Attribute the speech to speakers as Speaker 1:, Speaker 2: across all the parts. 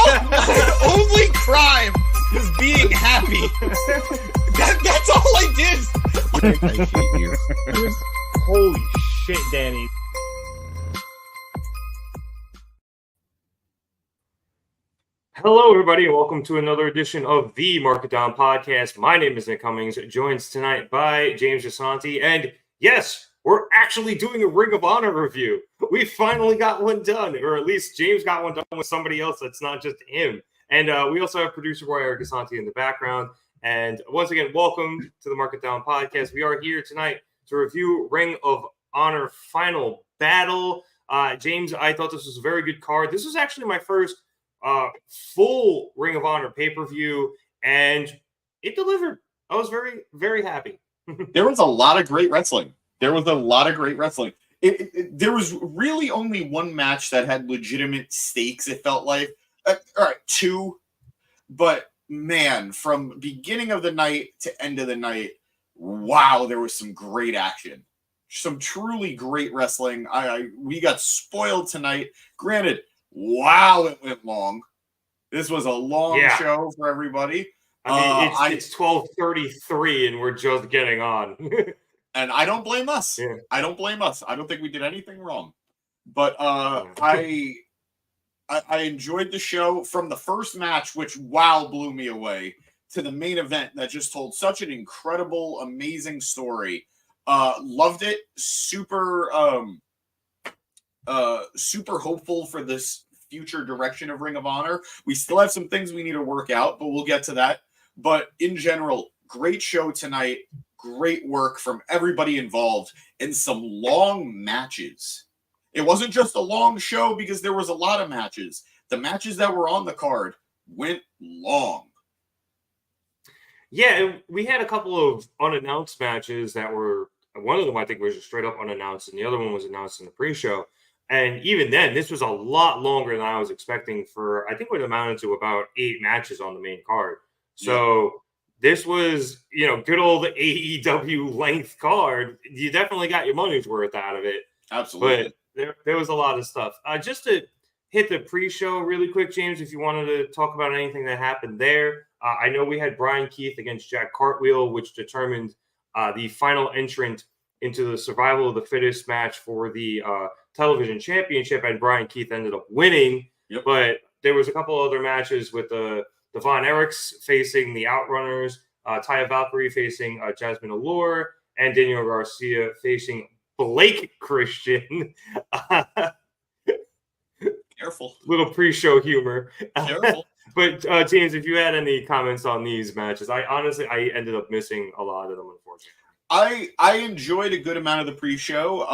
Speaker 1: My only crime was being happy. That's all I did.
Speaker 2: I hate you.
Speaker 3: Holy shit, Danny.
Speaker 4: Hello, everybody, and welcome to another edition of the Mark It Down podcast. My name is Nick Cummings, joined tonight by James Jasanti, and yes, we're actually doing a Ring of Honor review. We finally got one done, or at least James got one done with somebody else that's not just him. And we also have producer Erichs Jasanti in the background. And once again, welcome to the Mark It Down podcast. We are here tonight to review Ring of Honor Final Battle. James, I thought this was a very good card. This was actually my first full Ring of Honor pay-per-view, and it delivered. I was very, very happy.
Speaker 2: There was a lot of great wrestling. There was really only one match that had legitimate stakes, it felt like. All right, two. But, man, from beginning of the night to end of the night, wow, there was some great action. Some truly great wrestling. We got spoiled tonight. Granted, wow, it went long. This was a long show for everybody.
Speaker 4: I mean, it's 12:33 and we're just getting on.
Speaker 2: And I don't blame us. Yeah. I don't blame us. I don't think we did anything wrong. But I enjoyed the show from the first match, which, wow, blew me away, to the main event that just told such an incredible, amazing story. Loved it. Super hopeful for this future direction of Ring of Honor. We still have some things we need to work out, but we'll get to that. But in general, great show tonight. Great work from everybody involved and some long matches. It wasn't just a long show because there was a lot of matches. The matches that were on the card went long.
Speaker 4: Yeah, we had a couple of unannounced matches that were, one of them I think was just straight up unannounced, and the other one was announced in the pre-show. And even then, this was a lot longer than I was expecting for, I think it amounted to about 8 matches on the main card. So this was, good old AEW length card. You definitely got your money's worth out of it.
Speaker 2: Absolutely.
Speaker 4: But there was a lot of stuff. Just to hit the pre-show really quick, James, if you wanted to talk about anything that happened there. I know we had Bryan Keith against Jack Cartwheel, which determined the final entrant into the Survival of the Fittest match for the television championship, and Bryan Keith ended up winning.
Speaker 2: Yep.
Speaker 4: But there was a couple other matches with the Von Erichs facing the Outrunners, Taya Valkyrie facing Jasmine Allure, and Daniel Garcia facing Blake Christian.
Speaker 2: Careful.
Speaker 4: Little pre-show humor.
Speaker 2: Careful.
Speaker 4: But James, if you had any comments on these matches, I ended up missing a lot of them, unfortunately.
Speaker 2: I enjoyed a good amount of the pre-show.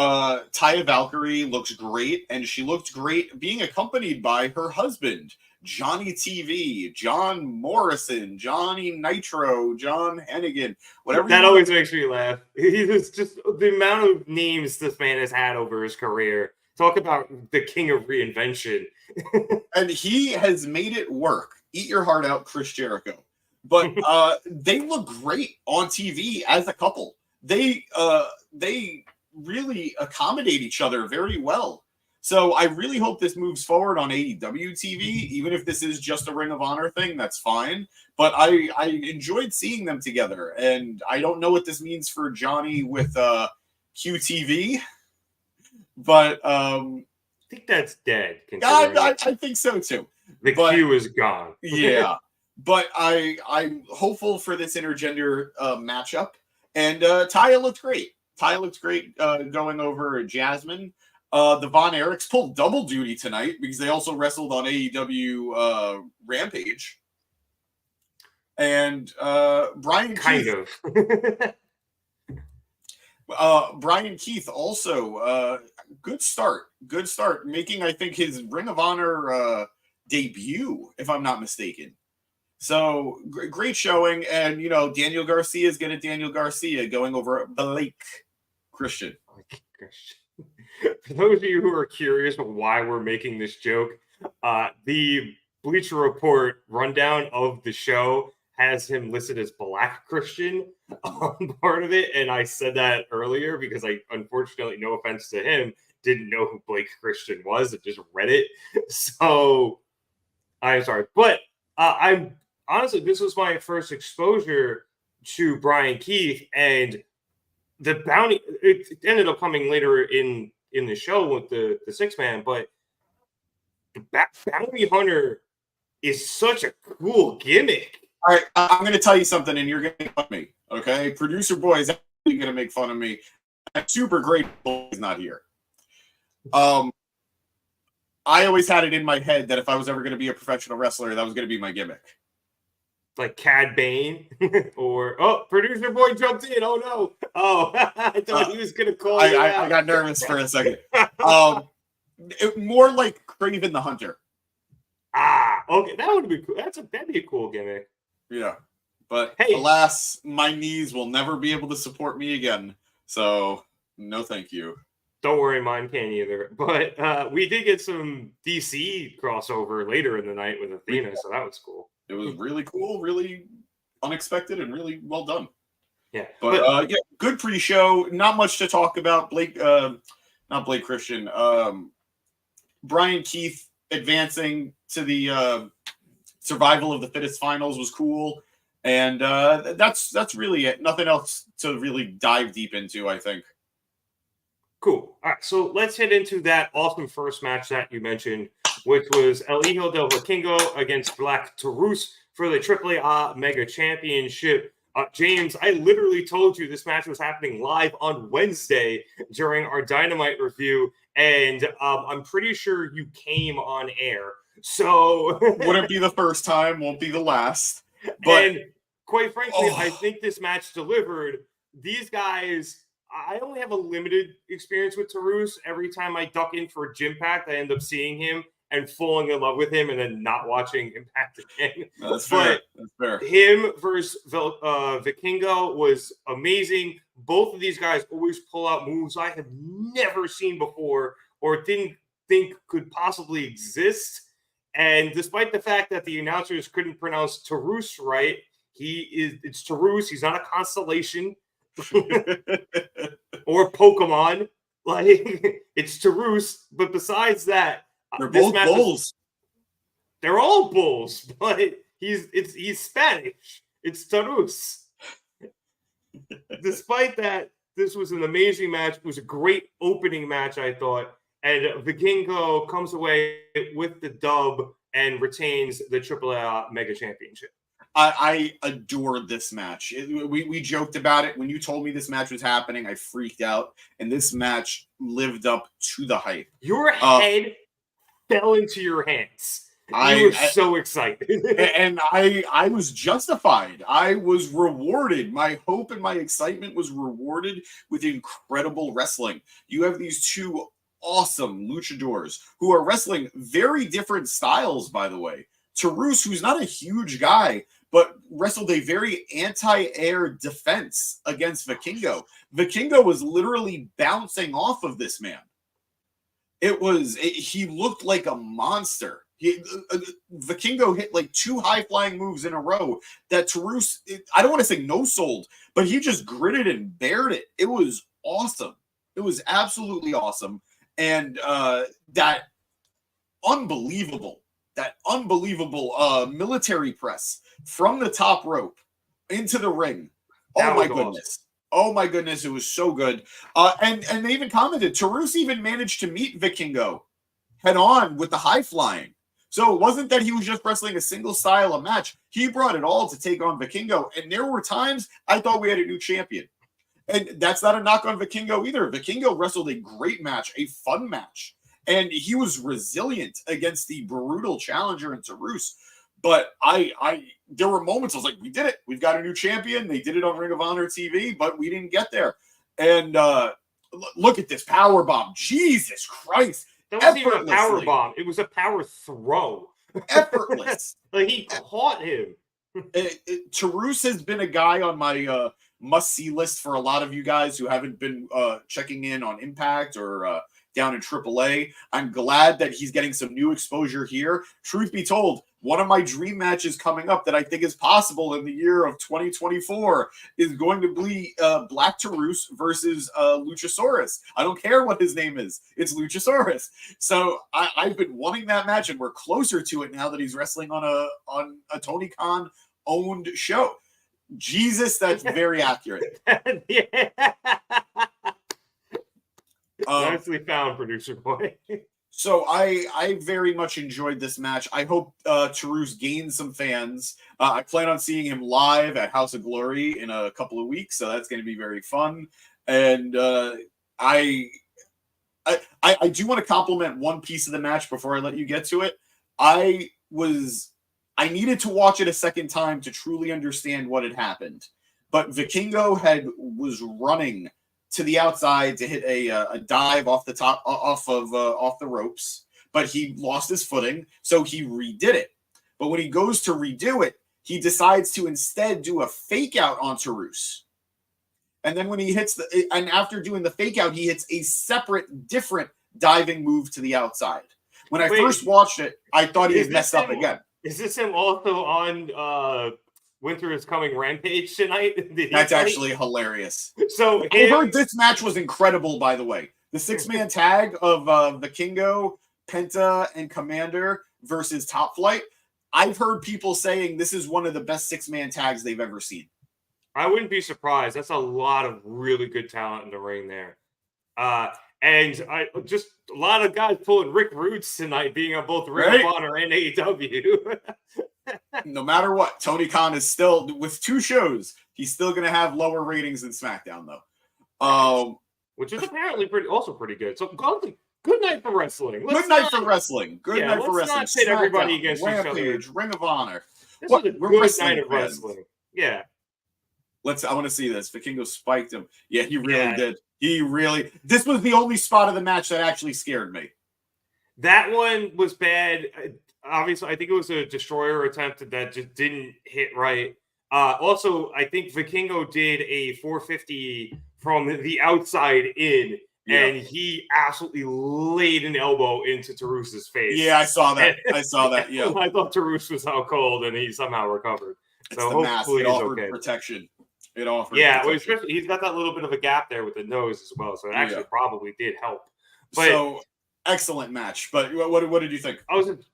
Speaker 2: Taya Valkyrie looks great, and she looked great being accompanied by her husband, Johnny TV, John Morrison, Johnny Nitro, John Hennigan, whatever.
Speaker 4: That always makes me laugh. It's just the amount of names this man has had over his career. Talk about the king of reinvention.
Speaker 2: And he has made it work. Eat your heart out, Chris Jericho. But they look great on TV as a couple. They really accommodate each other very well. So I really hope this moves forward on AEW TV. Even if this is just a Ring of Honor thing, that's fine. But I enjoyed seeing them together. And I don't know what this means for Johnny with QTV. But
Speaker 4: I think that's dead.
Speaker 2: I think so too.
Speaker 4: The Q is gone.
Speaker 2: Yeah. But I'm hopeful for this intergender matchup. And Taya looked great. Going over Jasmine. The Von Erichs pulled double duty tonight because they also wrestled on AEW Rampage. And Bryan Keith. Bryan Keith also, good start, making, I think, his Ring of Honor debut, if I'm not mistaken. So, great showing, and, Daniel Garcia is going to Daniel Garcia, going over Blake Christian.
Speaker 4: For those of you who are curious why we're making this joke, the Bleacher Report rundown of the show has him listed as Black Christian on part of it. And I said that earlier because I, unfortunately, no offense to him, didn't know who Blake Christian was. I just read it. So I'm sorry, but I'm honestly, this was my first exposure to Brian Keith, and the bounty. It ended up coming later in the show with the 6-man, but the bounty hunter is such a cool gimmick.
Speaker 2: All right, I'm going to tell you something, and you're going to make fun of me. Okay, producer boy is actually going to make fun of me. I'm super grateful he's not here. I always had it in my head that if I was ever going to be a professional wrestler, that was going to be my gimmick.
Speaker 4: Like Cad Bane, or producer boy jumped in. Oh no! Oh, I thought he was going to call.
Speaker 2: I got nervous for a second. More like Craven the Hunter.
Speaker 4: Okay, that would be cool. That'd be a cool gimmick.
Speaker 2: Yeah, but
Speaker 4: hey,
Speaker 2: alas, my knees will never be able to support me again. So no, thank you.
Speaker 4: Don't worry, mine can't either. But we did get some DC crossover later in the night with Athena, so that was cool.
Speaker 2: It was really cool, really unexpected, and really well done.
Speaker 4: Yeah,
Speaker 2: but yeah, good pre-show. Not much to talk about. Not Blake Christian. Brian Keith advancing to the survival of the fittest finals was cool, and that's really it. Nothing else to really dive deep into, I think.
Speaker 4: Cool. All right, so let's head into that awesome first match that you mentioned, which was El Hijo del Vikingo against Black Taurus for the AAA Mega Championship. James, I literally told you this match was happening live on Wednesday during our Dynamite review, and I'm pretty sure you came on air. So
Speaker 2: wouldn't be the first time, won't be the last. But
Speaker 4: and quite frankly, I think this match delivered. These guys, I only have a limited experience with Taurus. Every time I duck in for Gym Pact, I end up seeing him and falling in love with him and then not watching Impact again.
Speaker 2: That's fair. That's fair.
Speaker 4: Him versus Vikingo was amazing. Both of these guys always pull out moves I have never seen before or didn't think could possibly exist. And despite the fact that the announcers couldn't pronounce Taurus right, it's Taurus. He's not a constellation or Pokemon. Like, it's Taurus. But besides that,
Speaker 2: they're both bulls.
Speaker 4: They're all bulls, but he's Spanish. It's Taurus. Despite that, this was an amazing match. It was a great opening match, I thought. And Vikingo comes away with the dub and retains the AAA Mega Championship.
Speaker 2: I adored this match. We joked about it. When you told me this match was happening, I freaked out. And this match lived up to the hype.
Speaker 4: Your head fell into your hands. You were so excited.
Speaker 2: And I was justified. I was rewarded. My hope and my excitement was rewarded with incredible wrestling. You have these two awesome luchadors who are wrestling very different styles, by the way. Taurus, who's not a huge guy, but wrestled a very anti-air defense against Vikingo. Vikingo was literally bouncing off of this man. He looked like a monster. Vikingo hit like 2 high-flying moves in a row that Taurus, I don't want to say no-sold, but he just gritted and bared it. It was awesome. It was absolutely awesome. And that unbelievable military press from the top rope into the ring. Oh my goodness. Awesome. Oh my goodness, it was so good. And they even commented, Taurus even managed to meet Vikingo head on with the high flying. So it wasn't that he was just wrestling a single style of match. He brought it all to take on Vikingo. And there were times I thought we had a new champion. And that's not a knock on Vikingo either. Vikingo wrestled a great match, a fun match. And he was resilient against the brutal challenger in Taurus. But there were moments I was like, we did it. We've got a new champion. They did it on Ring of Honor TV, but we didn't get there. And look at this power bomb. Jesus Christ.
Speaker 4: That wasn't even a power bomb. It was a power throw.
Speaker 2: Effortless.
Speaker 4: Like, he caught him.
Speaker 2: Taurus has been a guy on my must-see list for a lot of you guys who haven't been checking in on Impact or down in AAA. I'm glad that he's getting some new exposure here. Truth be told, one of my dream matches coming up that I think is possible in the year of 2024 is going to be Black Taurus versus Luchasaurus. I don't care what his name is. It's Luchasaurus. So I've been wanting that match, and we're closer to it now that he's wrestling on a Tony Khan owned show. Jesus, that's very accurate.
Speaker 4: Yeah. Nicely found, producer boy.
Speaker 2: So I very much enjoyed this match. I hope Taurus gains some fans. I plan on seeing him live at House of Glory in a couple of weeks, so that's going to be very fun. And I do want to compliment one piece of the match before I let you get to it. I needed to watch it a second time to truly understand what had happened. But Vikingo was running to the outside to hit a dive off the top, off the ropes, but he lost his footing, so he redid it. But when he goes to redo it, he decides to instead do a fake out on Taurus. And then when he hits and after doing the fake out, he hits a separate, different diving move to the outside. When I first watched it, I thought he had messed up again.
Speaker 4: Is this him also on Winter is Coming Rampage tonight?
Speaker 2: That's actually hilarious.
Speaker 4: So
Speaker 2: I heard this match was incredible, by the way. The 6-man tag of Vikingo, Penta, and Komander versus Top Flight. I've heard people saying this is one of the best 6-man tags they've ever seen.
Speaker 4: I wouldn't be surprised. That's a lot of really good talent in the ring there. And I just a lot of guys pulling Rick Roots tonight, being on both Ring of Honor and AEW.
Speaker 2: No matter what, Tony Khan is still, with 2 shows, he's still going to have lower ratings than SmackDown, though.
Speaker 4: Which is apparently pretty good. So good night for wrestling.
Speaker 2: Good night for wrestling.
Speaker 4: Let's not pit everybody against
Speaker 2: Rampage,
Speaker 4: each other.
Speaker 2: Ring of Honor.
Speaker 4: This is a good night of wrestling. Yeah.
Speaker 2: I want to see this. Vikingo spiked him. Yeah, he really did. This was the only spot of the match that actually scared me.
Speaker 4: That one was bad. Obviously, I think it was a destroyer attempt that just didn't hit right. Also, I think Vikingo did a 450 from the outside in, and he absolutely laid an elbow into Tarus's face.
Speaker 2: Yeah, I saw that. Yeah.
Speaker 4: I thought Tarus was out cold, and he somehow recovered.
Speaker 2: It's
Speaker 4: so
Speaker 2: the mask.
Speaker 4: Hopefully
Speaker 2: it
Speaker 4: he's
Speaker 2: offered
Speaker 4: okay.
Speaker 2: protection.
Speaker 4: Well, especially he's got that little bit of a gap there with the nose as well, so it actually probably did help. But
Speaker 2: excellent match. But what did you think?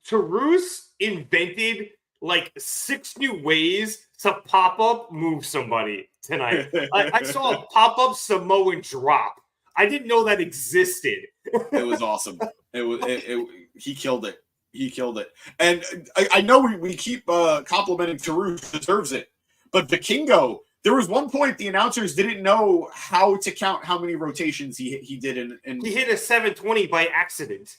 Speaker 4: Taurus invented like 6 new ways to pop up move somebody tonight. I saw a pop up Samoan drop. I didn't know that existed.
Speaker 2: It was awesome. He killed it. He killed it. And I know we keep complimenting Taurus, deserves it, but Vikingo. There was one point the announcers didn't know how to count how many rotations he did. And
Speaker 4: he hit a 720 by accident.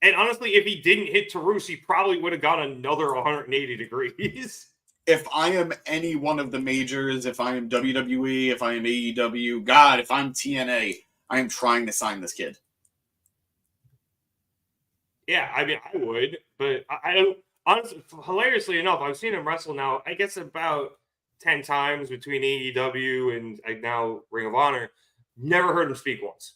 Speaker 4: And honestly, if he didn't hit Taurus, he probably would have got another 180 degrees.
Speaker 2: If I am any one of the majors, if I am WWE, if I am AEW, God, if I'm TNA, I am trying to sign this kid.
Speaker 4: Yeah, I mean, I would. But I don't. Honestly, hilariously enough, I've seen him wrestle now, I guess about 10 times between AEW and now Ring of Honor. Never heard him speak once.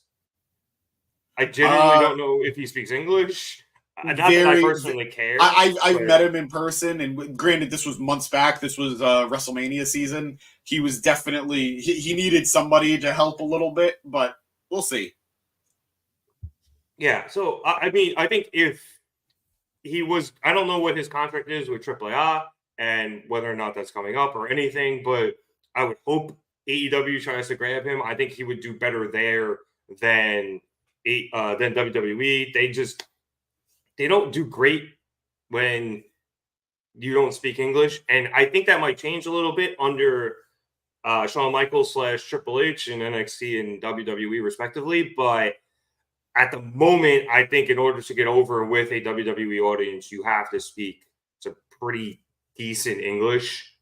Speaker 4: I genuinely don't know if he speaks English. Not that I personally care.
Speaker 2: I've met him in person, and granted, this was months back. This was WrestleMania season. He was definitely he needed somebody to help a little bit, but we'll see.
Speaker 4: Yeah, so I mean, I think if he was, I don't know what his contract is with AAA and whether or not that's coming up or anything, but I would hope AEW tries to grab him. I think he would do better there than WWE. They don't do great when you don't speak English. And I think that might change a little bit under Shawn Michaels / Triple H and NXT and WWE respectively. But at the moment, I think in order to get over with a WWE audience, you have to speak some pretty decent English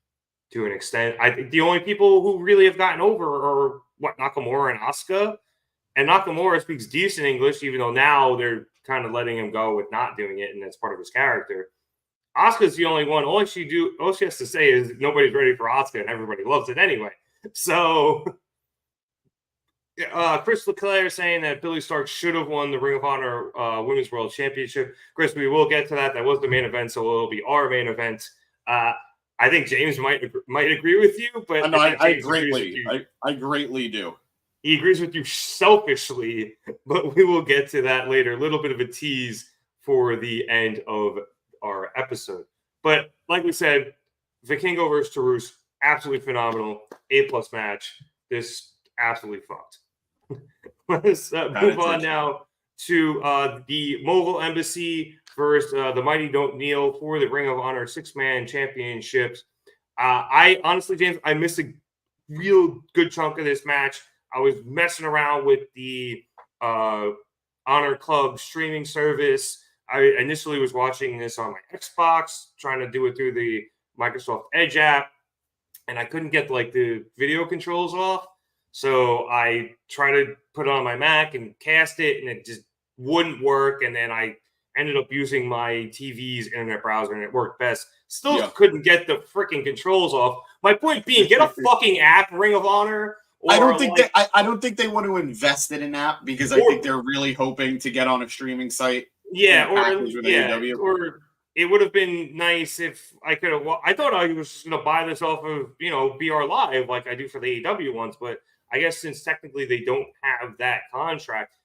Speaker 4: to an extent. I think the only people who really have gotten over are Nakamura and Asuka. And Nakamura speaks decent English, even though now they're kind of letting him go with not doing it, and that's part of his character. Asuka's the only one. All she has to say is nobody's ready for Asuka, and everybody loves it anyway. So Chris Leclerc saying that Billie Starkz should have won the Ring of Honor Women's World Championship. Chris, we will get to that. That was the main event, so it'll be our main event. I think James might agree with you, but
Speaker 2: I greatly do.
Speaker 4: He agrees with you selfishly, but we will get to that later. A little bit of a tease for the end of our episode. But like we said, Vikingo versus Taurus, absolutely phenomenal. A+ match. This absolutely fucked. Let's move on now to the Mogul Embassy versus the Mighty Don't Kneel for the Ring of Honor 6-man championships. I honestly, James, I missed a real good chunk of this match. I was messing around with the Honor Club streaming service. I initially was watching this on my Xbox, trying to do it through the Microsoft Edge app, and I couldn't get like the video controls off. So I tried to put it on my Mac and cast it, and it just wouldn't work. And then I ended up using my TV's internet browser, and it worked best. Still couldn't get the freaking controls off. My point being, get a fucking app, Ring of Honor.
Speaker 2: I don't think they want to invest in an app because I think they're really hoping to get on a streaming site.
Speaker 4: Yeah, or it would have been nice if I could have. I thought I was going to buy this off of BR Live like I do for the AEW ones, but I guess since technically they don't have that contract,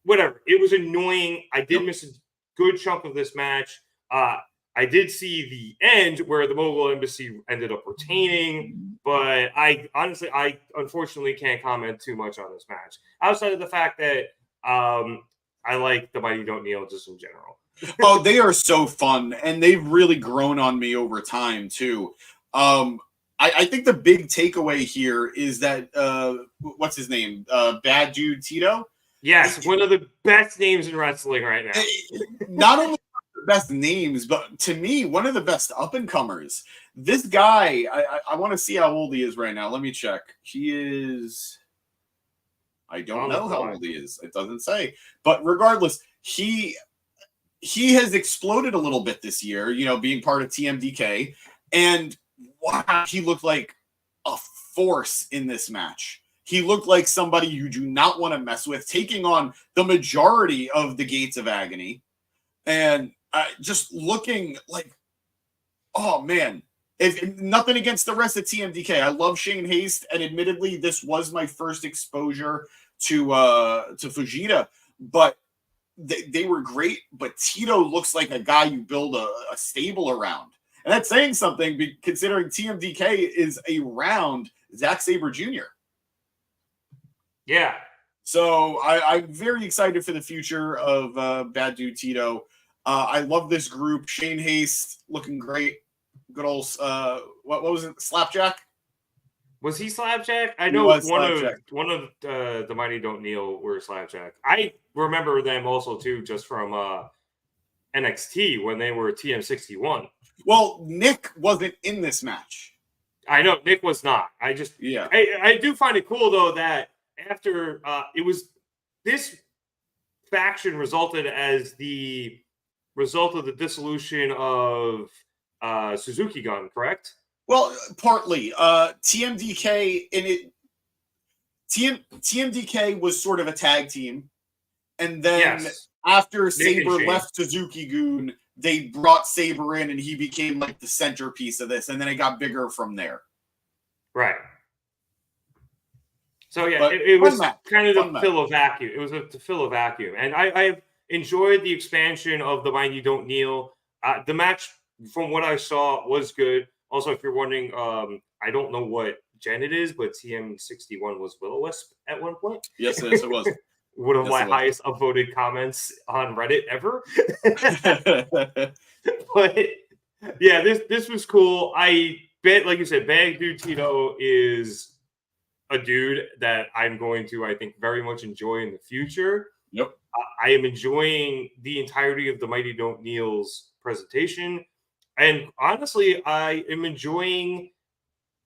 Speaker 4: whatever. It was annoying. I did miss a good chunk of this match. I did see the end where the Mogul Embassy ended up retaining, but I unfortunately can't comment too much on this match outside of the fact that I like the Mighty Don't Kneel just in general.
Speaker 2: Oh, they are so fun, and they've really grown on me over time too. I think the big takeaway here is that what's his name? Bad Dude Tito.
Speaker 4: Yes, one of the best names in wrestling right now.
Speaker 2: Not only the best names, but to me, one of the best up-and-comers. This guy, I want to see how old he is right now. Let me check. He is... I don't know how old he is. It doesn't say. But regardless, he has exploded a little bit this year, being part of TMDK. And wow, he looked like a force in this match. He looked like somebody you do not want to mess with, taking on the majority of the Gates of Agony. And just looking like, oh, man. If nothing against the rest of TMDK. I love Shane Haste, and admittedly, this was my first exposure to Fujita, but they were great. But Tito looks like a guy you build a stable around. And that's saying something, considering TMDK is around Zack Sabre Jr.
Speaker 4: Yeah.
Speaker 2: So I'm very excited for the future of Bad Dude Tito. I love this group. Shane Haste looking great. Good old, what was it? Slapjack?
Speaker 4: Was he Slapjack? I know one of the Mighty Don't Kneel were Slapjack. I remember them also too, just from NXT when they were TM61.
Speaker 2: Well, Nick wasn't in this match.
Speaker 4: I know Nick was not. I do find it cool though that after it was this faction resulted as the result of the dissolution of Suzuki Gun, correct?
Speaker 2: Well, partly. TMDK TMDK was sort of a tag team, and then after Sabre left Suzuki Gun, they brought Sabre in, and he became like the centerpiece of this, and then it got bigger from there.
Speaker 4: Right. So yeah, it was kind of to fill a vacuum. It was to fill a vacuum, and I enjoyed the expansion of the Mighty Don't Kneel. The match, from what I saw, was good. Also, if you're wondering, I don't know what gen it is, but TM61 was Will-O-Wisp at one point.
Speaker 2: Yes, it was.
Speaker 4: One of my highest upvoted comments on Reddit ever. But yeah, this was cool. I bet, like you said, Bad Dude Tito is a dude that I'm going to, I think, very much enjoy in the future.
Speaker 2: Yep.
Speaker 4: I am enjoying the entirety of the Mighty Don't Kneel's presentation. And honestly, I am enjoying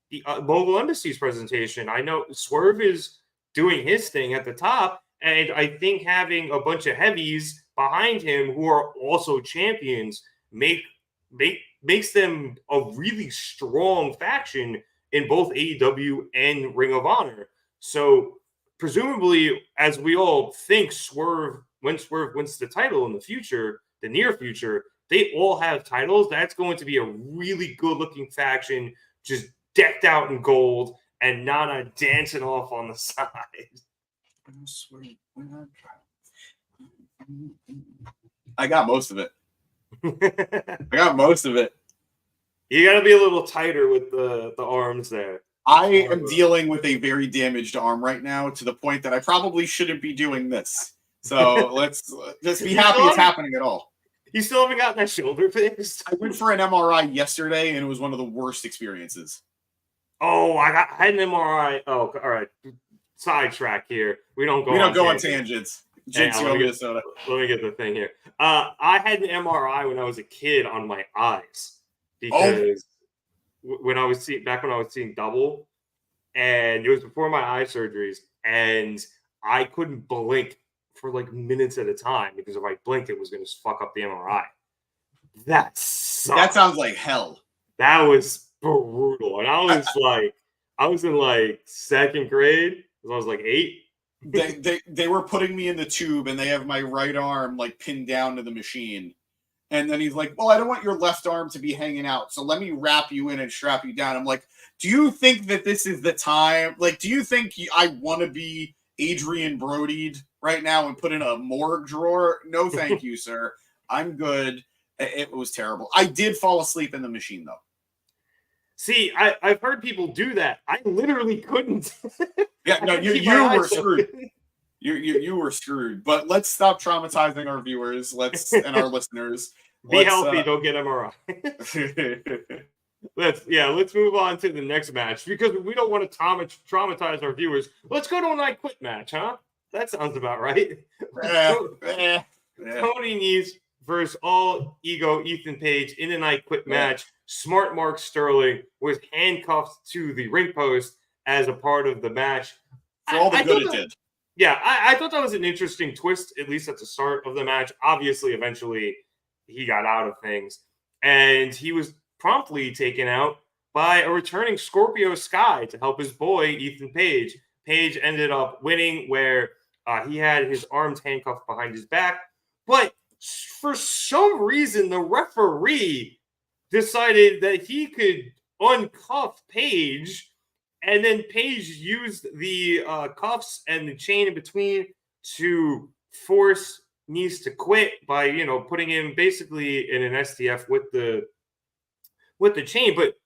Speaker 4: the Mogul Embassy's presentation. I know Swerve is doing his thing at the top, and I think having a bunch of heavies behind him who are also champions makes them a really strong faction in both AEW and Ring of Honor. So presumably, as we all think, when Swerve wins the title in the future, the near future, they all have titles. That's going to be a really good-looking faction, just decked out in gold, and Nana dancing off on the side.
Speaker 2: I got most of it. I got most of it.
Speaker 4: You got to be a little tighter with the arms there.
Speaker 2: I am dealing with a very damaged arm right now to the point that I probably shouldn't be doing this. So let's just be happy it's happening at all.
Speaker 4: You still haven't gotten that shoulder fixed?
Speaker 2: I went for an MRI yesterday, and it was one of the worst experiences.
Speaker 4: Oh, I had an MRI. Oh, all right. Sidetrack here. We don't go
Speaker 2: on tangents.
Speaker 4: Let me get the thing here. I had an MRI when I was a kid on my eyes because when I was seeing double, and it was before my eye surgeries, and I couldn't blink for like minutes at a time because if I blinked, it was going to fuck up the MRI. That sucked.
Speaker 2: That sounds like hell.
Speaker 4: That was brutal, and I was in like second grade because I was like 8.
Speaker 2: They were putting me in the tube, and they have my right arm like pinned down to the machine. And then he's like, well, I don't want your left arm to be hanging out, so let me wrap you in and strap you down. I'm like, do you think that this is the time? Like, do you think I want to be Adrian Brody'd right now and put in a morgue drawer? No, thank you, sir. I'm good. It was terrible. I did fall asleep in the machine, though.
Speaker 4: See, I've heard people do that. I literally couldn't.
Speaker 2: Yeah, no, you were screwed. You were screwed. But let's stop traumatizing our viewers. And our listeners.
Speaker 4: Be healthy. Don't get MRI. Let's move on to the next match because we don't want to traumatize our viewers. Let's go to a night quit match, huh? That sounds about right. Tony Nese versus All Ego Ethan Page in a night quit match. Smart Mark Sterling was handcuffed to the ring post as a part of the match.
Speaker 2: For all the good it did.
Speaker 4: Yeah, I thought that was an interesting twist, at least at the start of the match. Obviously, eventually, he got out of things. And he was promptly taken out by a returning Scorpio Sky to help his boy, Ethan Page. Page ended up winning where he had his arms handcuffed behind his back. But for some reason, the referee decided that he could uncuff Page, and then Page used the cuffs and the chain in between to force Nese to quit by, putting him basically in an STF with the chain. But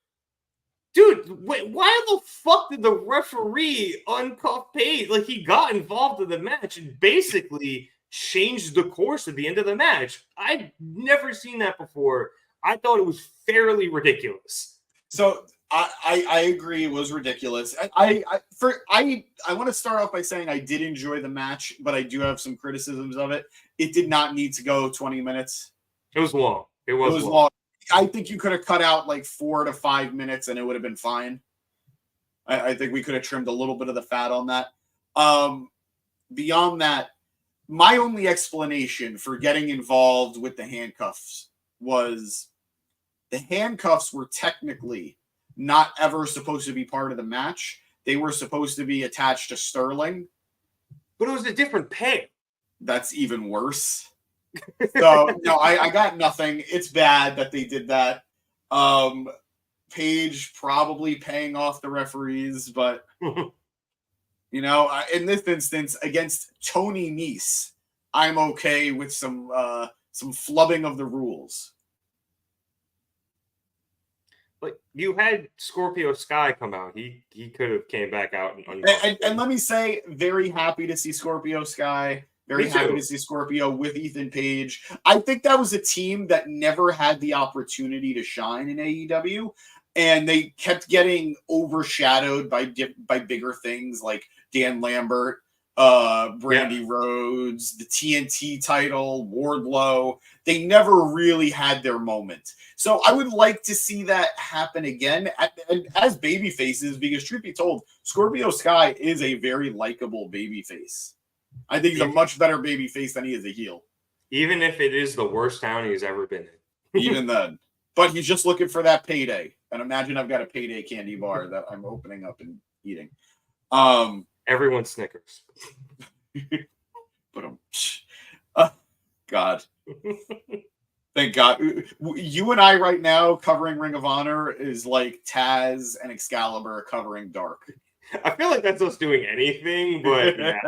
Speaker 4: dude, why the fuck did the referee uncuff Page? Like, he got involved in the match and basically changed the course at the end of the match. I've never seen that before. I thought it was fairly ridiculous.
Speaker 2: So I agree, it was ridiculous. I want to start off by saying I did enjoy the match, but I do have some criticisms of it. It did not need to go 20 minutes.
Speaker 4: It was long. It was
Speaker 2: long. I think you could have cut out like 4 to 5 minutes and it would have been fine. I think we could have trimmed a little bit of the fat on that. Beyond that, my only explanation for getting involved with the handcuffs was the handcuffs were technically not ever supposed to be part of the match. They were supposed to be attached to Sterling.
Speaker 4: But it was a different pair.
Speaker 2: That's even worse. So, no, I got nothing. It's bad that they did that. Page probably paying off the referees, but, in this instance, against Tony Nese, I'm okay with some flubbing of the rules.
Speaker 4: But you had Scorpio Sky come out. He could have came back out
Speaker 2: and let me say, very happy to see Scorpio Sky. Very happy to see Scorpio with Ethan Page. I think that was a team that never had the opportunity to shine in AEW, and they kept getting overshadowed by bigger things like Dan Lambert, Brandy Rhodes, the TNT title, Wardlow. They never really had their moment. So I would like to see that happen again as baby faces, because truth be told, Scorpio Sky is a very likable baby face. I think he's a much better baby face than he is a heel.
Speaker 4: Even if it is the worst town he's ever been in.
Speaker 2: Even then. But he's just looking for that payday. And imagine I've got a payday candy bar that I'm opening up and eating.
Speaker 4: And Everyone snickers.
Speaker 2: But God. Thank God. You and I right now covering Ring of Honor is like Taz and Excalibur covering Dark.
Speaker 4: I feel like that's us doing anything, but yeah.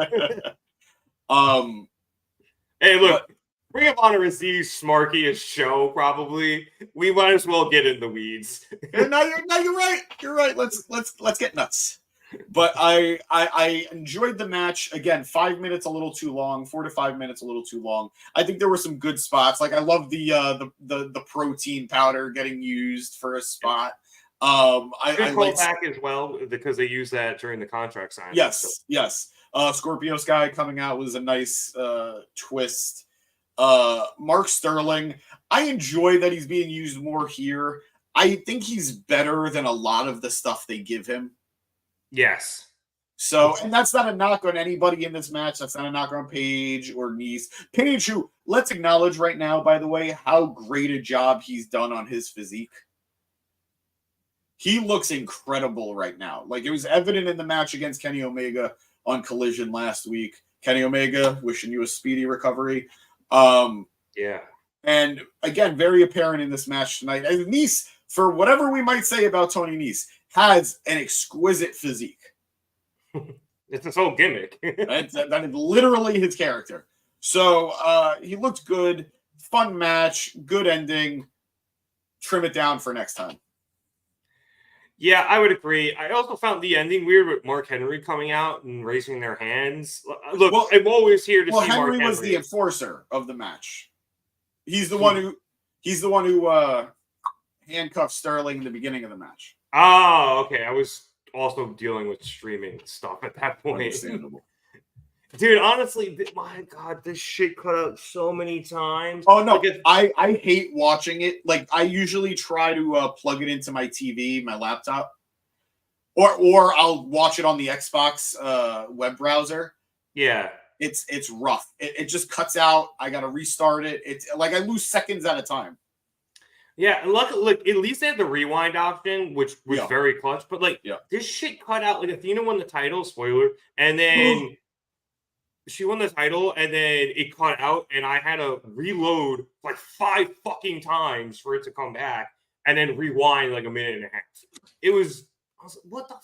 Speaker 4: Hey, look, Ring of Honor is the smarkiest show, probably. We might as well get in the weeds.
Speaker 2: You're right. You're right. Let's get nuts. But I enjoyed the match. Again, 5 minutes a little too long, 4 to 5 minutes a little too long. I think there were some good spots. Like I love the protein powder getting used for a spot.
Speaker 4: I call back as well because they use that during the contract signing.
Speaker 2: Yes. Scorpio Sky coming out was a nice twist. Mark Sterling, I enjoy that he's being used more here. I think he's better than a lot of the stuff they give him.
Speaker 4: Yes.
Speaker 2: So, and that's not a knock on anybody in this match. That's not a knock on Paige or Nese. Paige, who, let's acknowledge right now, by the way, how great a job he's done on his physique. He looks incredible right now. Like, it was evident in the match against Kenny Omega on Collision last week. Kenny Omega, wishing you a speedy recovery.
Speaker 4: Yeah. And
Speaker 2: again, very apparent in this match tonight. And Nese, for whatever we might say about Tony Nese, has an exquisite physique.
Speaker 4: It's his whole gimmick.
Speaker 2: that is literally his character. So he looked good. Fun match. Good ending. Trim it down for next time.
Speaker 4: Yeah, I would agree. I also found the ending weird with Mark Henry coming out and raising their hands. Look, well, I'm always here to see
Speaker 2: Henry
Speaker 4: Mark Henry.
Speaker 2: Was the enforcer of the match. He's the one who handcuffed Sterling in the beginning of the match.
Speaker 4: Oh, okay. I was also dealing with streaming stuff at that point.
Speaker 2: Understandable.
Speaker 4: Dude, honestly, my God, this shit cut out so many times.
Speaker 2: Oh, no. Like I hate watching it. Like, I usually try to plug it into my TV, my laptop. Or I'll watch it on the Xbox web browser.
Speaker 4: Yeah.
Speaker 2: It's rough. It just cuts out. I got to restart it. It's like I lose seconds at a time.
Speaker 4: Yeah, look, at least they had the rewind option, which was very clutch. But, this shit cut out. Like, Athena won the title, spoiler, and then she won the title, and then it cut out, and I had to reload like 5 fucking times for it to come back, and then rewind like a minute and a half. I was like, what the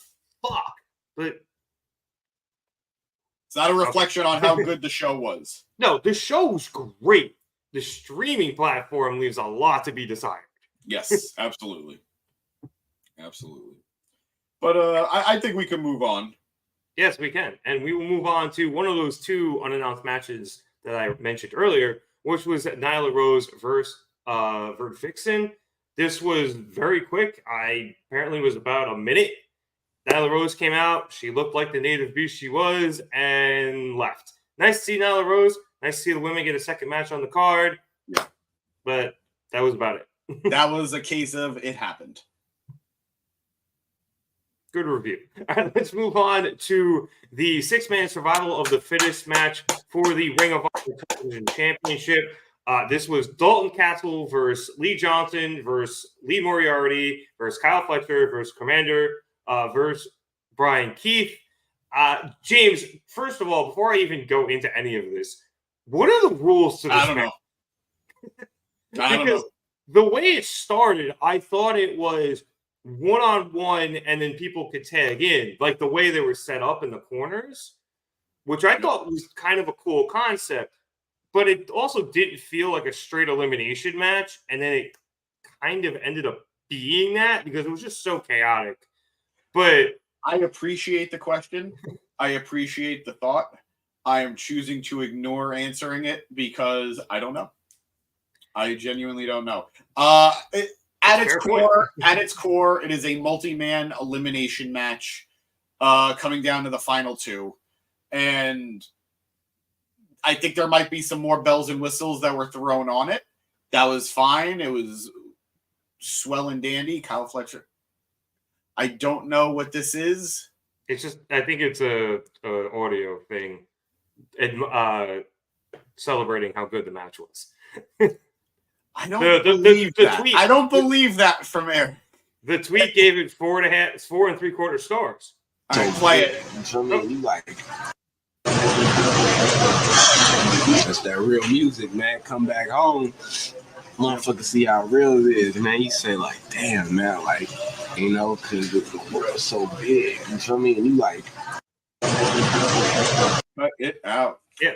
Speaker 4: fuck? But
Speaker 2: it's not a reflection on how good the show was.
Speaker 4: No, the show was great. The streaming platform leaves a lot to be desired.
Speaker 2: Yes, absolutely. Absolutely. But I think we can move on.
Speaker 4: Yes, we can. And we will move on to one of those 2 unannounced matches that I mentioned earlier, which was Nyla Rose versus Vert Vixen. This was very quick. Apparently was about a minute. Nyla Rose came out. She looked like the native beast she was and left. Nice to see Nyla Rose. Nice to see the women get a second match on the card.
Speaker 2: Yeah.
Speaker 4: But that was about it.
Speaker 2: That was a case of it happened.
Speaker 4: Good review. All right, let's move on to the 6-man survival of the fittest match for the Ring of Honor Television Championship. This was Dalton Castle versus Lee Johnson versus Lee Moriarty versus Kyle Fletcher versus Komander versus Bryan Keith. James, first of all, before I even go into any of this, what are the rules to this
Speaker 2: match? I don't know.
Speaker 4: The way it started, I thought it was one-on-one and then people could tag in, like the way they were set up in the corners, which I thought was kind of a cool concept, but it also didn't feel like a straight elimination match, and then it kind of ended up being that because it was just so chaotic. But
Speaker 2: I appreciate the question. I appreciate the thought. I am choosing to ignore answering it because I don't know. I genuinely don't know. At its core, it is a multi-man elimination match coming down to the final 2. And I think there might be some more bells and whistles that were thrown on it. That was fine. It was swell and dandy. Kyle Fletcher. I don't know what this is.
Speaker 4: It's just, I think it's a audio thing and celebrating how good the match was.
Speaker 2: I don't believe that. Tweet, I don't believe that from Eric.
Speaker 4: The tweet gave it 4 3/4 stars.
Speaker 2: All right, play it.
Speaker 5: You feel me? You like, that's that real music, man. Come back home, motherfucker, see how real it is. Man, you say like, damn, man, like, you know, because the world's so big. You feel me? And you like,
Speaker 2: Cut it out.
Speaker 4: Yeah,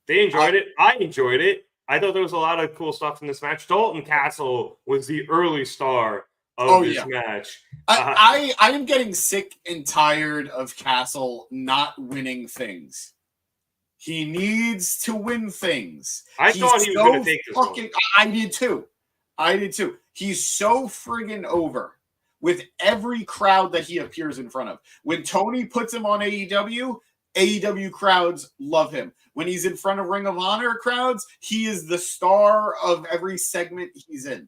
Speaker 4: they enjoyed it. I enjoyed it. I thought there was a lot of cool stuff in this match. Dalton Castle was the early star of this match.
Speaker 2: I am getting sick and tired of Castle not winning things. He needs to win things.
Speaker 4: I thought he was going to take this one.
Speaker 2: I did too. He's so friggin' over with every crowd that he appears in front of. When Tony puts him on AEW crowds love him. When he's in front of Ring of Honor crowds, he is the star of every segment he's in.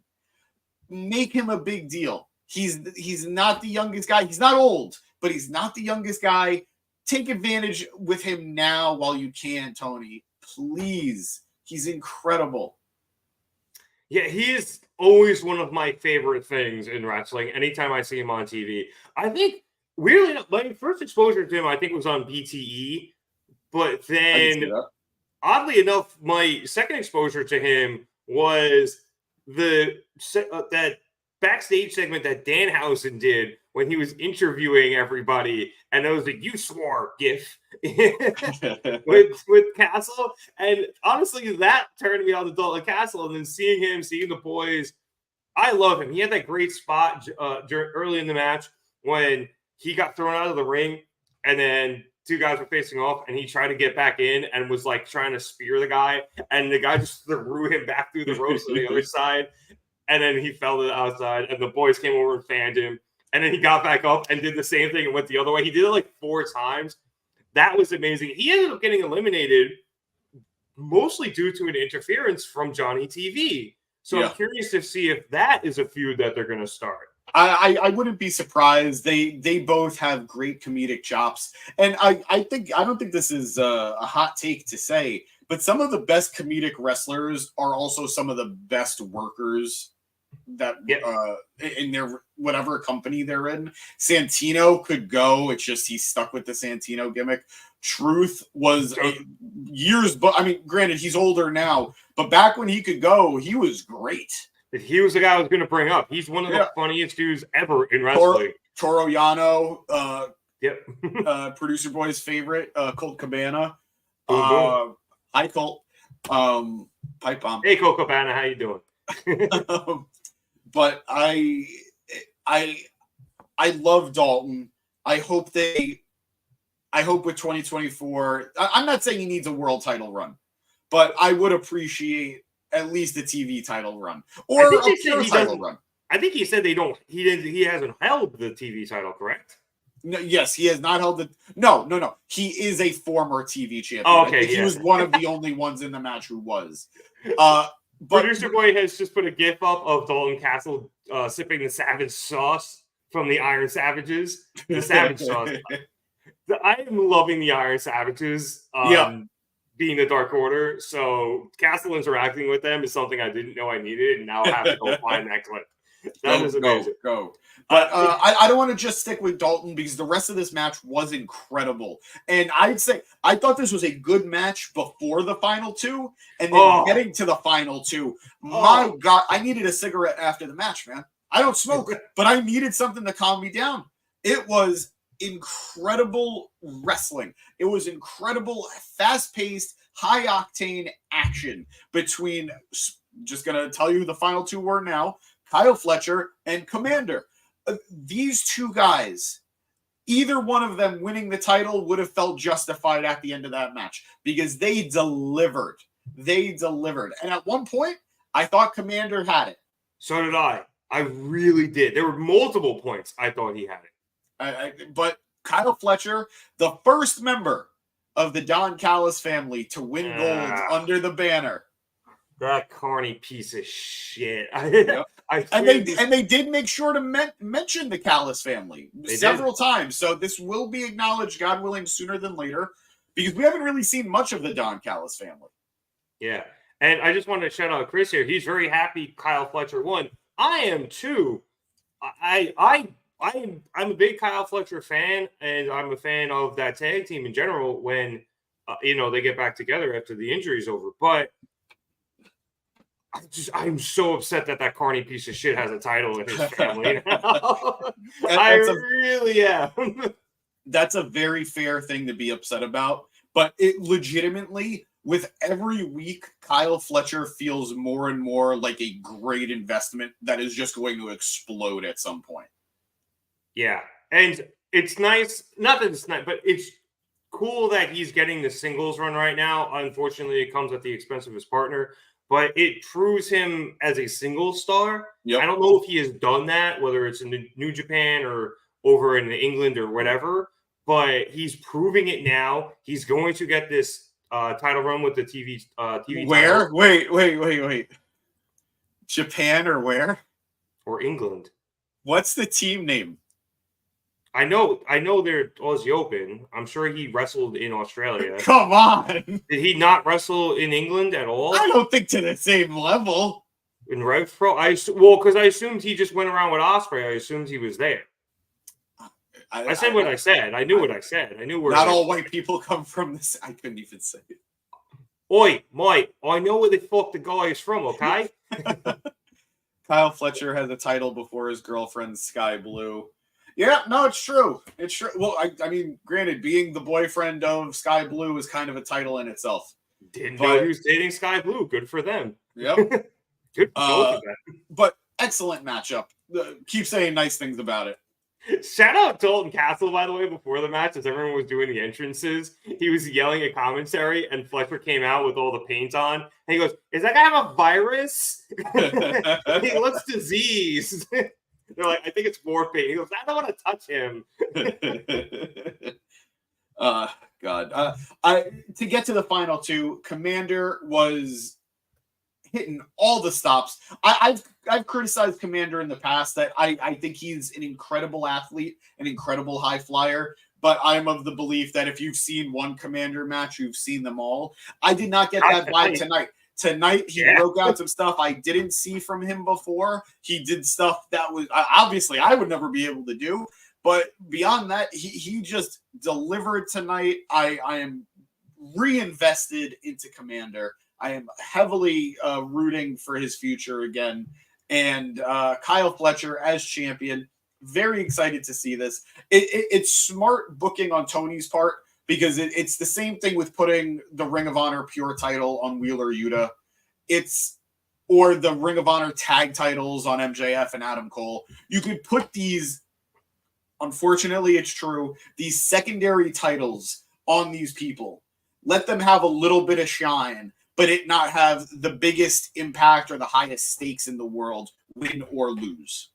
Speaker 2: Make him a big deal. He's not the youngest guy. He's not old, but he's not the youngest guy. Take advantage with him now while you can, Tony. Please. He's incredible.
Speaker 4: Yeah, he's always one of my favorite things in wrestling. Anytime I see him on TV, I think weirdly enough, my first exposure to him, I think, was on BTE. But then, oddly enough, my second exposure to him was that backstage segment that Danhausen did when he was interviewing everybody, and it was a "You Swore" gif with Castle. And honestly, that turned me on to Dalton Castle. And then seeing the boys, I love him. He had that great spot early in the match when he got thrown out of the ring, and then two guys were facing off, and he tried to get back in and was like trying to spear the guy, and the guy just threw him back through the ropes to the other side, and then he fell to the outside, and the boys came over and fanned him, and then he got back up and did the same thing and went the other way. He did it like 4 times. That was amazing. He ended up getting eliminated mostly due to an interference from Johnny TV. So I'm curious to see if that is a feud that they're going to start.
Speaker 2: I wouldn't be surprised. They both have great comedic chops, and I don't think this is a hot take to say, but some of the best comedic wrestlers are also some of the best workers that in their whatever company they're in. Santino could go. It's just he's stuck with the Santino gimmick. Truth was years, but I mean, granted, he's older now, but back when he could go, he was great.
Speaker 4: He was the guy I was going to bring up. He's one of the funniest dudes ever in wrestling.
Speaker 2: Toro Yano, producer boy's favorite, Colt Cabana. Hi, Colt. Pipe bomb.
Speaker 4: Hey, Colt Cabana, how you doing?
Speaker 2: But I love Dalton. I hope with 2024, I'm not saying he needs a world title run, but I would appreciate at least a TV title run or a pure title run.
Speaker 4: I think he said he hasn't held the TV title, correct?
Speaker 2: No, yes, he has not held the. No. He is a former TV champion.
Speaker 4: Oh, okay,
Speaker 2: he was one of the only ones in the match who was.
Speaker 4: Producer Boy has just put a GIF up of Dalton Castle sipping the Savage sauce from the Iron Savages. The Savage sauce. I am loving the Iron Savages. Being the Dark Order, so Castle interacting with them is something I didn't know I needed, and now I have to go find that clip. That is amazing.
Speaker 2: Go. But I don't want to just stick with Dalton because the rest of this match was incredible. And I'd say I thought this was a good match before the final two, and then getting to the final two. My God, I needed a cigarette after the match, man. I don't smoke, but I needed something to calm me down. It was incredible wrestling. It was incredible, fast-paced, high-octane action between, just going to tell you who the final two were now, Kyle Fletcher and Komander. These two guys, either one of them winning the title would have felt justified at the end of that match because they delivered. And at one point, I thought Komander had it.
Speaker 4: So did I. I really did. There were multiple points I thought he had it.
Speaker 2: But Kyle Fletcher, the first member of the Don Callis family to win gold under the banner.
Speaker 4: That corny piece of shit.
Speaker 2: They did make sure to mention the Callis family several times. So this will be acknowledged, God willing, sooner than later, because we haven't really seen much of the Don Callis family.
Speaker 4: Yeah. And I just want to shout out Chris here. He's very happy Kyle Fletcher won. I am too. I I'm a big Kyle Fletcher fan, and I'm a fan of that tag team in general when they get back together after the injury's over. But I'm so upset that Carney piece of shit has a title in his family now. I really am.
Speaker 2: That's a very fair thing to be upset about, but it legitimately, with every week, Kyle Fletcher feels more and more like a great investment that is just going to explode at some point.
Speaker 4: Yeah, and it's nice, not that it's nice, but it's cool that he's getting the singles run right now. Unfortunately, it comes at the expense of his partner, but it proves him as a single star.
Speaker 2: Yep.
Speaker 4: I don't know if he has done that, whether it's in New Japan or over in England or whatever, but he's proving it now. He's going to get this title run with the TV
Speaker 2: Where?
Speaker 4: title.
Speaker 2: Wait. Japan or where?
Speaker 4: Or England.
Speaker 2: What's the team name?
Speaker 4: I know they're Aussie Open. I'm sure he wrestled in Australia.
Speaker 2: Come on.
Speaker 4: Did he not wrestle in England at all?
Speaker 2: I don't think to the same level.
Speaker 4: In Rev Pro? Because I assumed he just went around with Osprey. I assumed he was there. I said what I said. I knew what I said. I knew where.
Speaker 2: Not all white people come from this. I couldn't even say it.
Speaker 4: Oi, Mike, I know where the fuck the guy is from, okay?
Speaker 2: Kyle Fletcher has a title before his girlfriend, Sky Blue. Yeah, no, it's true. It's true. Well, I mean, granted, being the boyfriend of Sky Blue is kind of a title in itself.
Speaker 4: Didn't know he was dating Sky Blue. Good for them.
Speaker 2: Yep.
Speaker 4: Good for both of them.
Speaker 2: But excellent matchup. Keep saying nice things about it.
Speaker 4: Shout out Dalton Castle, by the way, before the match, as everyone was doing the entrances. He was yelling at commentary, and Fletcher came out with all the paint on. And he goes, "Is that guy have a virus? He looks diseased." They're like, "I think it's morphine." He goes, "I don't want to touch him."
Speaker 2: God. To get to the final two, Komander was hitting all the stops. I've criticized Komander in the past that I think he's an incredible athlete, an incredible high flyer, but I'm of the belief that if you've seen one Komander match, you've seen them all. I did not get that vibe tonight. Tonight, he broke out some stuff I didn't see from him before. He did stuff that was obviously I would never be able to do. But beyond that, he just delivered tonight. I am reinvested into Komander. I am heavily rooting for his future again. And Kyle Fletcher as champion, very excited to see this. It's smart booking on Tony's part because it's the same thing with putting the Ring of Honor Pure title on Wheeler Yuta. Or the Ring of Honor tag titles on MJF and Adam Cole. You could put these, unfortunately it's true, these secondary titles on these people. Let them have a little bit of shine, but it not have the biggest impact or the highest stakes in the world, win or lose.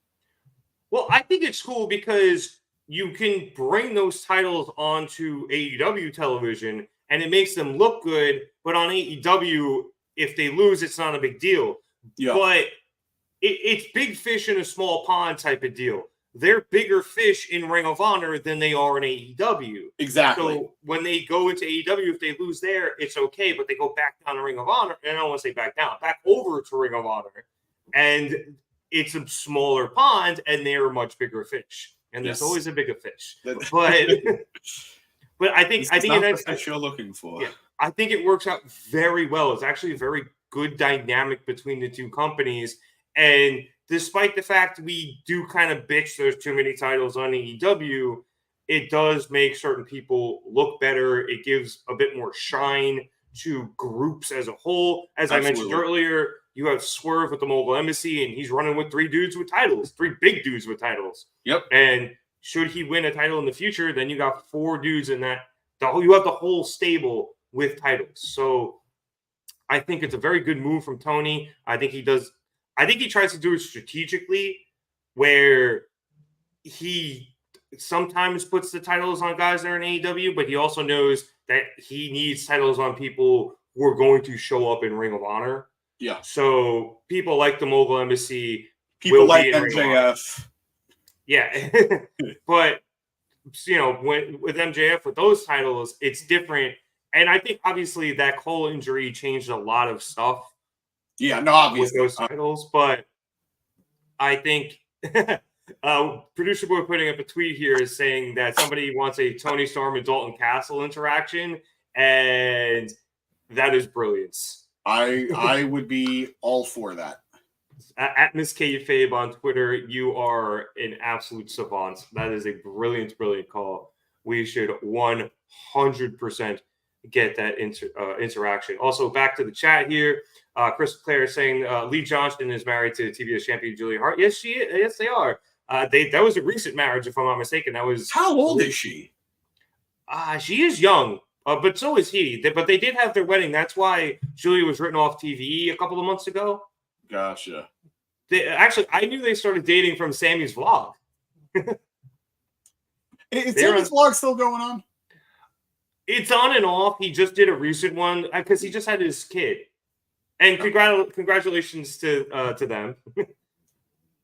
Speaker 4: Well, I think it's cool because you can bring those titles onto AEW television and it makes them look good, but on AEW, if they lose, it's not a big deal.
Speaker 2: Yeah.
Speaker 4: But it's big fish in a small pond type of deal. They're bigger fish in Ring of Honor than they are in AEW.
Speaker 2: Exactly.
Speaker 4: So when they go into AEW, if they lose there, it's okay, but they go back down to Ring of Honor, and I don't want to say back down, back over to Ring of Honor, and it's a smaller pond, and they're a much bigger fish. And there's always a bigger fish. But I think
Speaker 2: not the fish you're looking for.
Speaker 4: Yeah, I think it works out very well. It's actually a very good dynamic between the two companies, and despite the fact we do kind of bitch there's too many titles on AEW, it does make certain people look better. It gives a bit more shine to groups as a whole. As I mentioned earlier, you have Swerve with the Mogul Embassy, and he's running with three big dudes with titles.
Speaker 2: Yep.
Speaker 4: And should he win a title in the future, then you got four dudes in that. You have the whole stable with titles. So I think it's a very good move from Tony. I think he tries to do it strategically where he sometimes puts the titles on guys that are in AEW, but he also knows that he needs titles on people who are going to show up in Ring of Honor.
Speaker 2: Yeah.
Speaker 4: So people like the Mogul Embassy.
Speaker 2: People like MJF.
Speaker 4: Yeah. But, with MJF, with those titles, it's different. And I think, obviously, that Cole injury changed a lot of stuff.
Speaker 2: Yeah, no, obviously.
Speaker 4: With those titles, but I think Producer boy putting up a tweet here is saying that somebody wants a Tony Storm and Dalton Castle interaction, and that is brilliance.
Speaker 2: I would be all for that.
Speaker 4: At Miss Kayfabe on Twitter, you are an absolute savant. That is a brilliant, brilliant call. We should 100% get that interaction. Also, back to the chat here. Chris Clare saying Lee Johnston is married to TBS champion Julia Hart. Yes, she is. Yes, they are. That was a recent marriage, if I'm not mistaken. That was
Speaker 2: How old is she?
Speaker 4: She is young, but so is he. But they did have their wedding. That's why Julia was written off TV a couple of months ago.
Speaker 2: Gotcha.
Speaker 4: Actually, I knew they started dating from Sammy's vlog.
Speaker 2: Is Sammy's vlog still going on?
Speaker 4: It's on and off. He just did a recent one because he just had his kid. And congratulations to them.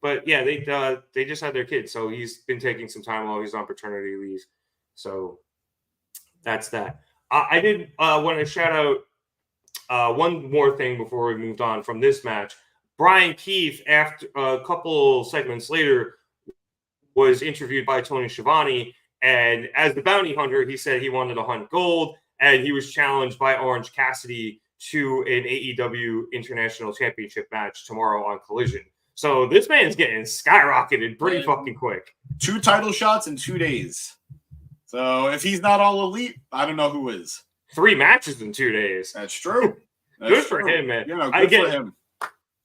Speaker 4: But yeah, they just had their kid, so he's been taking some time while he's on paternity leave. So that's that. I did want to shout out one more thing before we moved on from this match. Bryan Keith, after a couple segments later, was interviewed by Tony Schiavone, and as the bounty hunter, he said he wanted to hunt gold, and he was challenged by Orange Cassidy to an AEW International Championship match tomorrow on Collision. So this man's getting skyrocketed pretty fucking quick. 2
Speaker 2: title shots in 2 days. So if he's not all elite, I don't know who is.
Speaker 4: 3 matches in 2 days.
Speaker 2: That's true.
Speaker 4: Good for him, man.
Speaker 2: You know, good for him.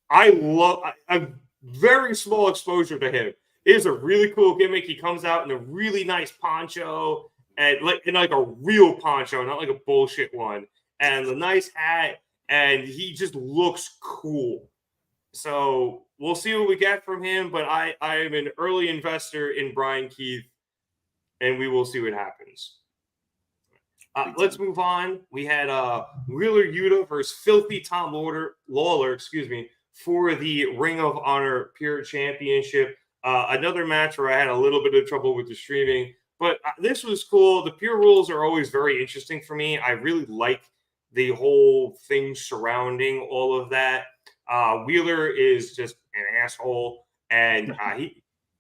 Speaker 4: I love a very small exposure to him. It is a really cool gimmick. He comes out in a really nice poncho and like a real poncho, not like a bullshit one, and the nice hat, and he just looks cool. So we'll see what we get from him, but I am an early investor in Bryan Keith, and we will see what happens. Let's move on. We had Wheeler Yuta versus Filthy Tom Lawlor, for the Ring of Honor Pure Championship. Another match where I had a little bit of trouble with the streaming, but this was cool. The Pure rules are always very interesting for me. I really like the whole thing surrounding all of that. Wheeler is just an asshole, and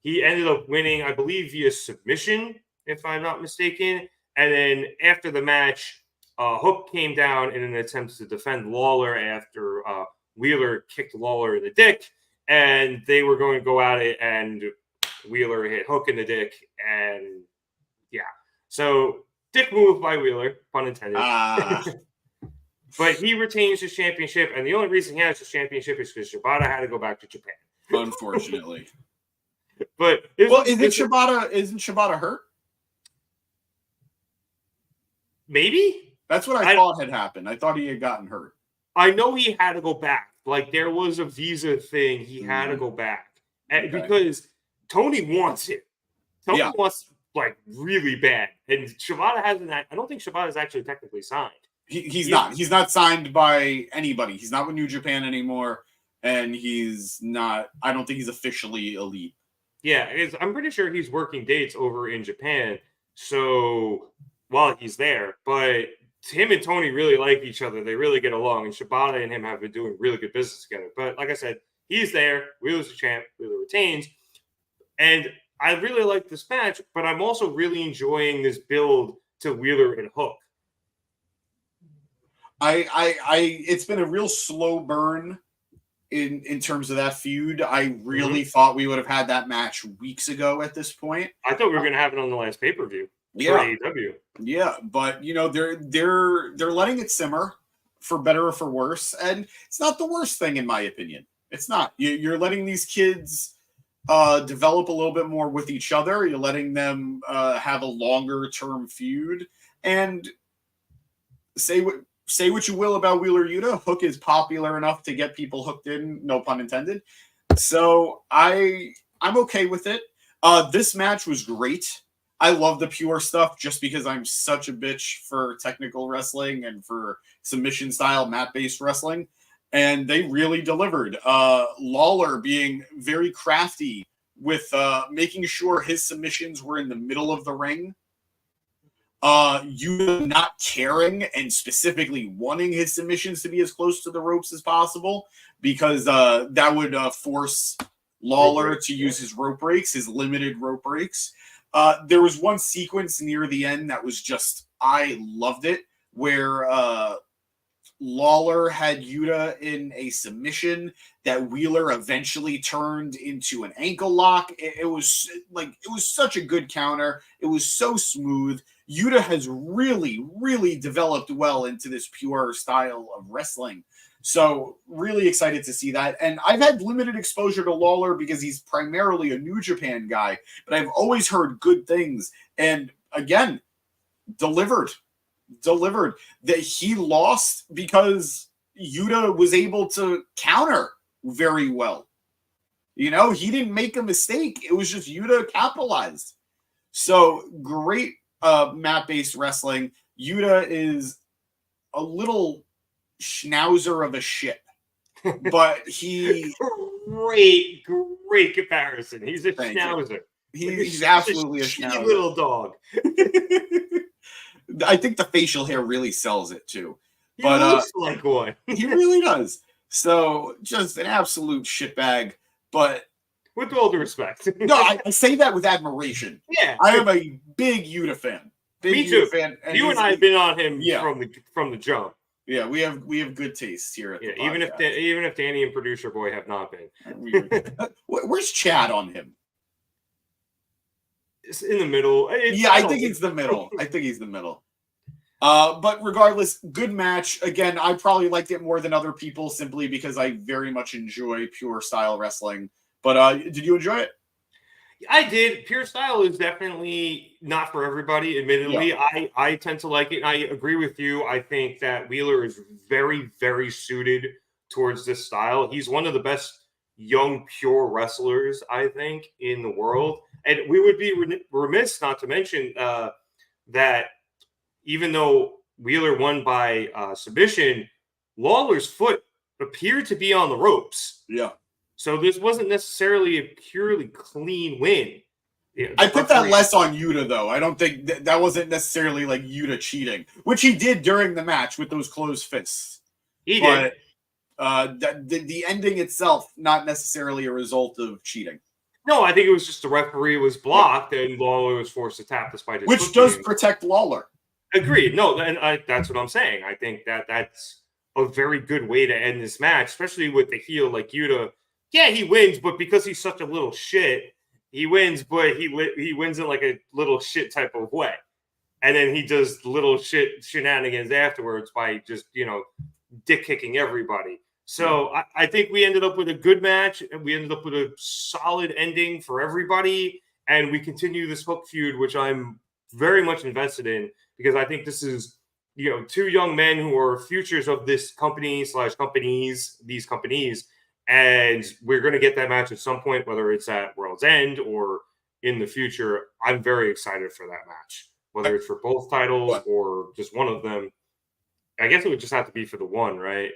Speaker 4: he ended up winning, I believe, via submission, if I'm not mistaken. And then after the match, Hook came down in an attempt to defend Lawlor after Wheeler kicked Lawlor in the dick, and they were going to go at it, and Wheeler hit Hook in the dick, and yeah. So, dick move by Wheeler, pun intended. But he retains his championship, and the only reason he has his championship is because Shibata had to go back to Japan.
Speaker 2: Unfortunately.
Speaker 4: But
Speaker 2: isn't Shibata hurt?
Speaker 4: Maybe?
Speaker 2: That's what I thought had happened. I thought he had gotten hurt.
Speaker 4: I know he had to go back. Like, there was a visa thing. He had to go back. And because Tony wants it. Tony wants, like, really bad. And Shibata hasn't... I don't think Shibata's actually technically signed.
Speaker 2: He's not. He's not signed by anybody. He's not with New Japan anymore. And he's not... I don't think he's officially elite.
Speaker 4: Yeah, I'm pretty sure he's working dates over in Japan. So... while he's there, but him and Tony really like each other. They really get along, and Shibata and him have been doing really good business together. But like I said, he's there. Wheeler's the champ. Wheeler retains. And I really like this match, but I'm also really enjoying this build to Wheeler and Hook.
Speaker 2: It's been a real slow burn in terms of that feud. I really thought we would have had that match weeks ago at this point.
Speaker 4: I thought we were going to have it on the last pay-per-view.
Speaker 2: Yeah, yeah, but you know they're letting it simmer for better or for worse, and it's not the worst thing in my opinion. It's not. You're letting these kids develop a little bit more with each other. You're letting them have a longer term feud, and say what you will about Wheeler Yuta. Hook is popular enough to get people hooked in, no pun intended. So I'm okay with it. This match was great. I love the pure stuff just because I'm such a bitch for technical wrestling and for submission style mat-based wrestling. And they really delivered. Lawlor being very crafty with making sure his submissions were in the middle of the ring. You not caring and specifically wanting his submissions to be as close to the ropes as possible because that would force Lawlor to use his rope breaks, his limited rope breaks. There was one sequence near the end that was just, I loved it, where Lawlor had Yuta in a submission that Wheeler eventually turned into an ankle lock. It was such a good counter. It was so smooth. Yuta has really, really developed well into this pure style of wrestling. So really excited to see that. And I've had limited exposure to Lawlor because he's primarily a New Japan guy, but I've always heard good things. And again, delivered that he lost because Yuta was able to counter very well. You know, he didn't make a mistake. It was just Yuta capitalized. So great mat-based wrestling. Yuta is a little schnauzer of a shit, but he
Speaker 4: great comparison. He's a schnauzer.
Speaker 2: He's absolutely a schnauzer.
Speaker 4: Little dog.
Speaker 2: I think the facial hair really sells it too.
Speaker 4: He looks like one.
Speaker 2: He really does. So just an absolute shitbag. But
Speaker 4: with all due respect,
Speaker 2: no, I say that with admiration.
Speaker 4: Yeah,
Speaker 2: I am a big Yuta fan.
Speaker 4: Me too. Fan. And you and I have been on him from the jump.
Speaker 2: Yeah, we have good taste here at the podcast.
Speaker 4: even if Danny and producer boy have not been.
Speaker 2: Where's Chad on him?
Speaker 4: It's in the middle.
Speaker 2: I think he's the middle. But regardless, good match. Again, I probably liked it more than other people simply because I very much enjoy pure style wrestling. But did you enjoy it?
Speaker 4: I did. Pure style is definitely not for everybody, admittedly. Yeah. I tend to like it. And I agree with you. I think that Wheeler is very, very suited towards this style. He's one of the best young, pure wrestlers, I think, in the world. And we would be remiss not to mention that even though Wheeler won by submission, Lawler's foot appeared to be on the ropes.
Speaker 2: Yeah.
Speaker 4: So this wasn't necessarily a purely clean win.
Speaker 2: I put that less on Yuta, though. I don't think that wasn't necessarily like Yuta cheating, which he did during the match with those closed fists.
Speaker 4: He did.
Speaker 2: The ending itself, not necessarily a result of cheating.
Speaker 4: No, I think it was just the referee was blocked and Lawlor was forced to tap despite his
Speaker 2: which does protect Lawlor.
Speaker 4: Agreed. No, and that's what I'm saying. I think that's a very good way to end this match, especially with the heel like Yuta. Yeah, he wins, but because he's such a little shit, he wins, but he wins in like a little shit type of way. And then he does little shit shenanigans afterwards by just, dick kicking everybody. So I think we ended up with a good match, and we ended up with a solid ending for everybody. And we continue this hook feud, which I'm very much invested in because I think this is, two young men who are futures of this company/companies, these companies. And we're going to get that match at some point, whether it's at World's End or in the future. I'm very excited for that match, whether it's for both titles or just one of them. I guess it would just have to be for the one, right?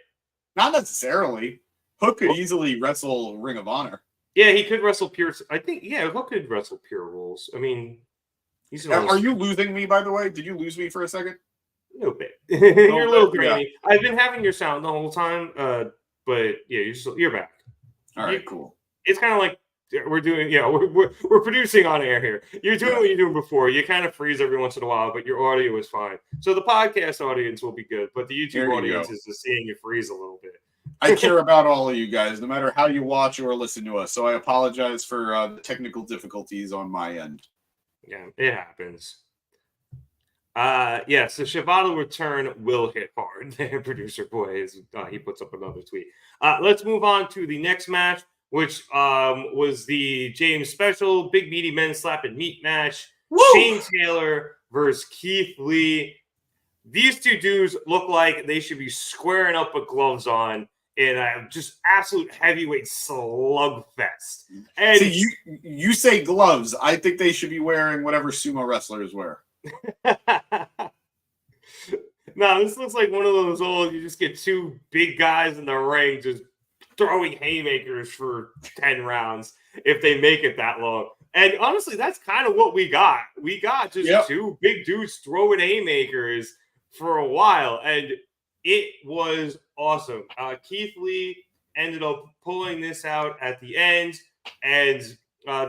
Speaker 2: Not necessarily. Hook could easily wrestle Ring of Honor.
Speaker 4: Yeah, he could wrestle pure. I think, Hook could wrestle pure rules. I mean,
Speaker 2: Are you losing me, by the way? Did you lose me for a second?
Speaker 4: A little bit. You're a little grainy. Yeah. I've been having your sound the whole time. But yeah, you're back.
Speaker 2: All right, cool.
Speaker 4: It's kind of like we're doing, we're producing on air here. You're doing what you're doing before. You kind of freeze every once in a while, but your audio is fine. So the podcast audience will be good, but the YouTube audience is just seeing you freeze a little bit.
Speaker 2: I care about all of you guys, no matter how you watch or listen to us. So I apologize for the technical difficulties on my end.
Speaker 4: Yeah, it happens. So Shibata return will hit hard. Producer boy he puts up another tweet. Let's move on to the next match, which was the James Special Big Meaty Men Slap and Meat match. Woo! Shane Taylor versus Keith Lee. These two dudes look like they should be squaring up with gloves on in a just absolute heavyweight slugfest. And
Speaker 2: see, you say gloves. I think they should be wearing whatever sumo wrestlers wear.
Speaker 4: No, this looks like one of those old, you just get two big guys in the ring just throwing haymakers for 10 rounds if they make it that long. And honestly, that's kind of what we got. We got just two big dudes throwing haymakers for a while, and it was awesome. Keith Lee ended up pulling this out at the end. and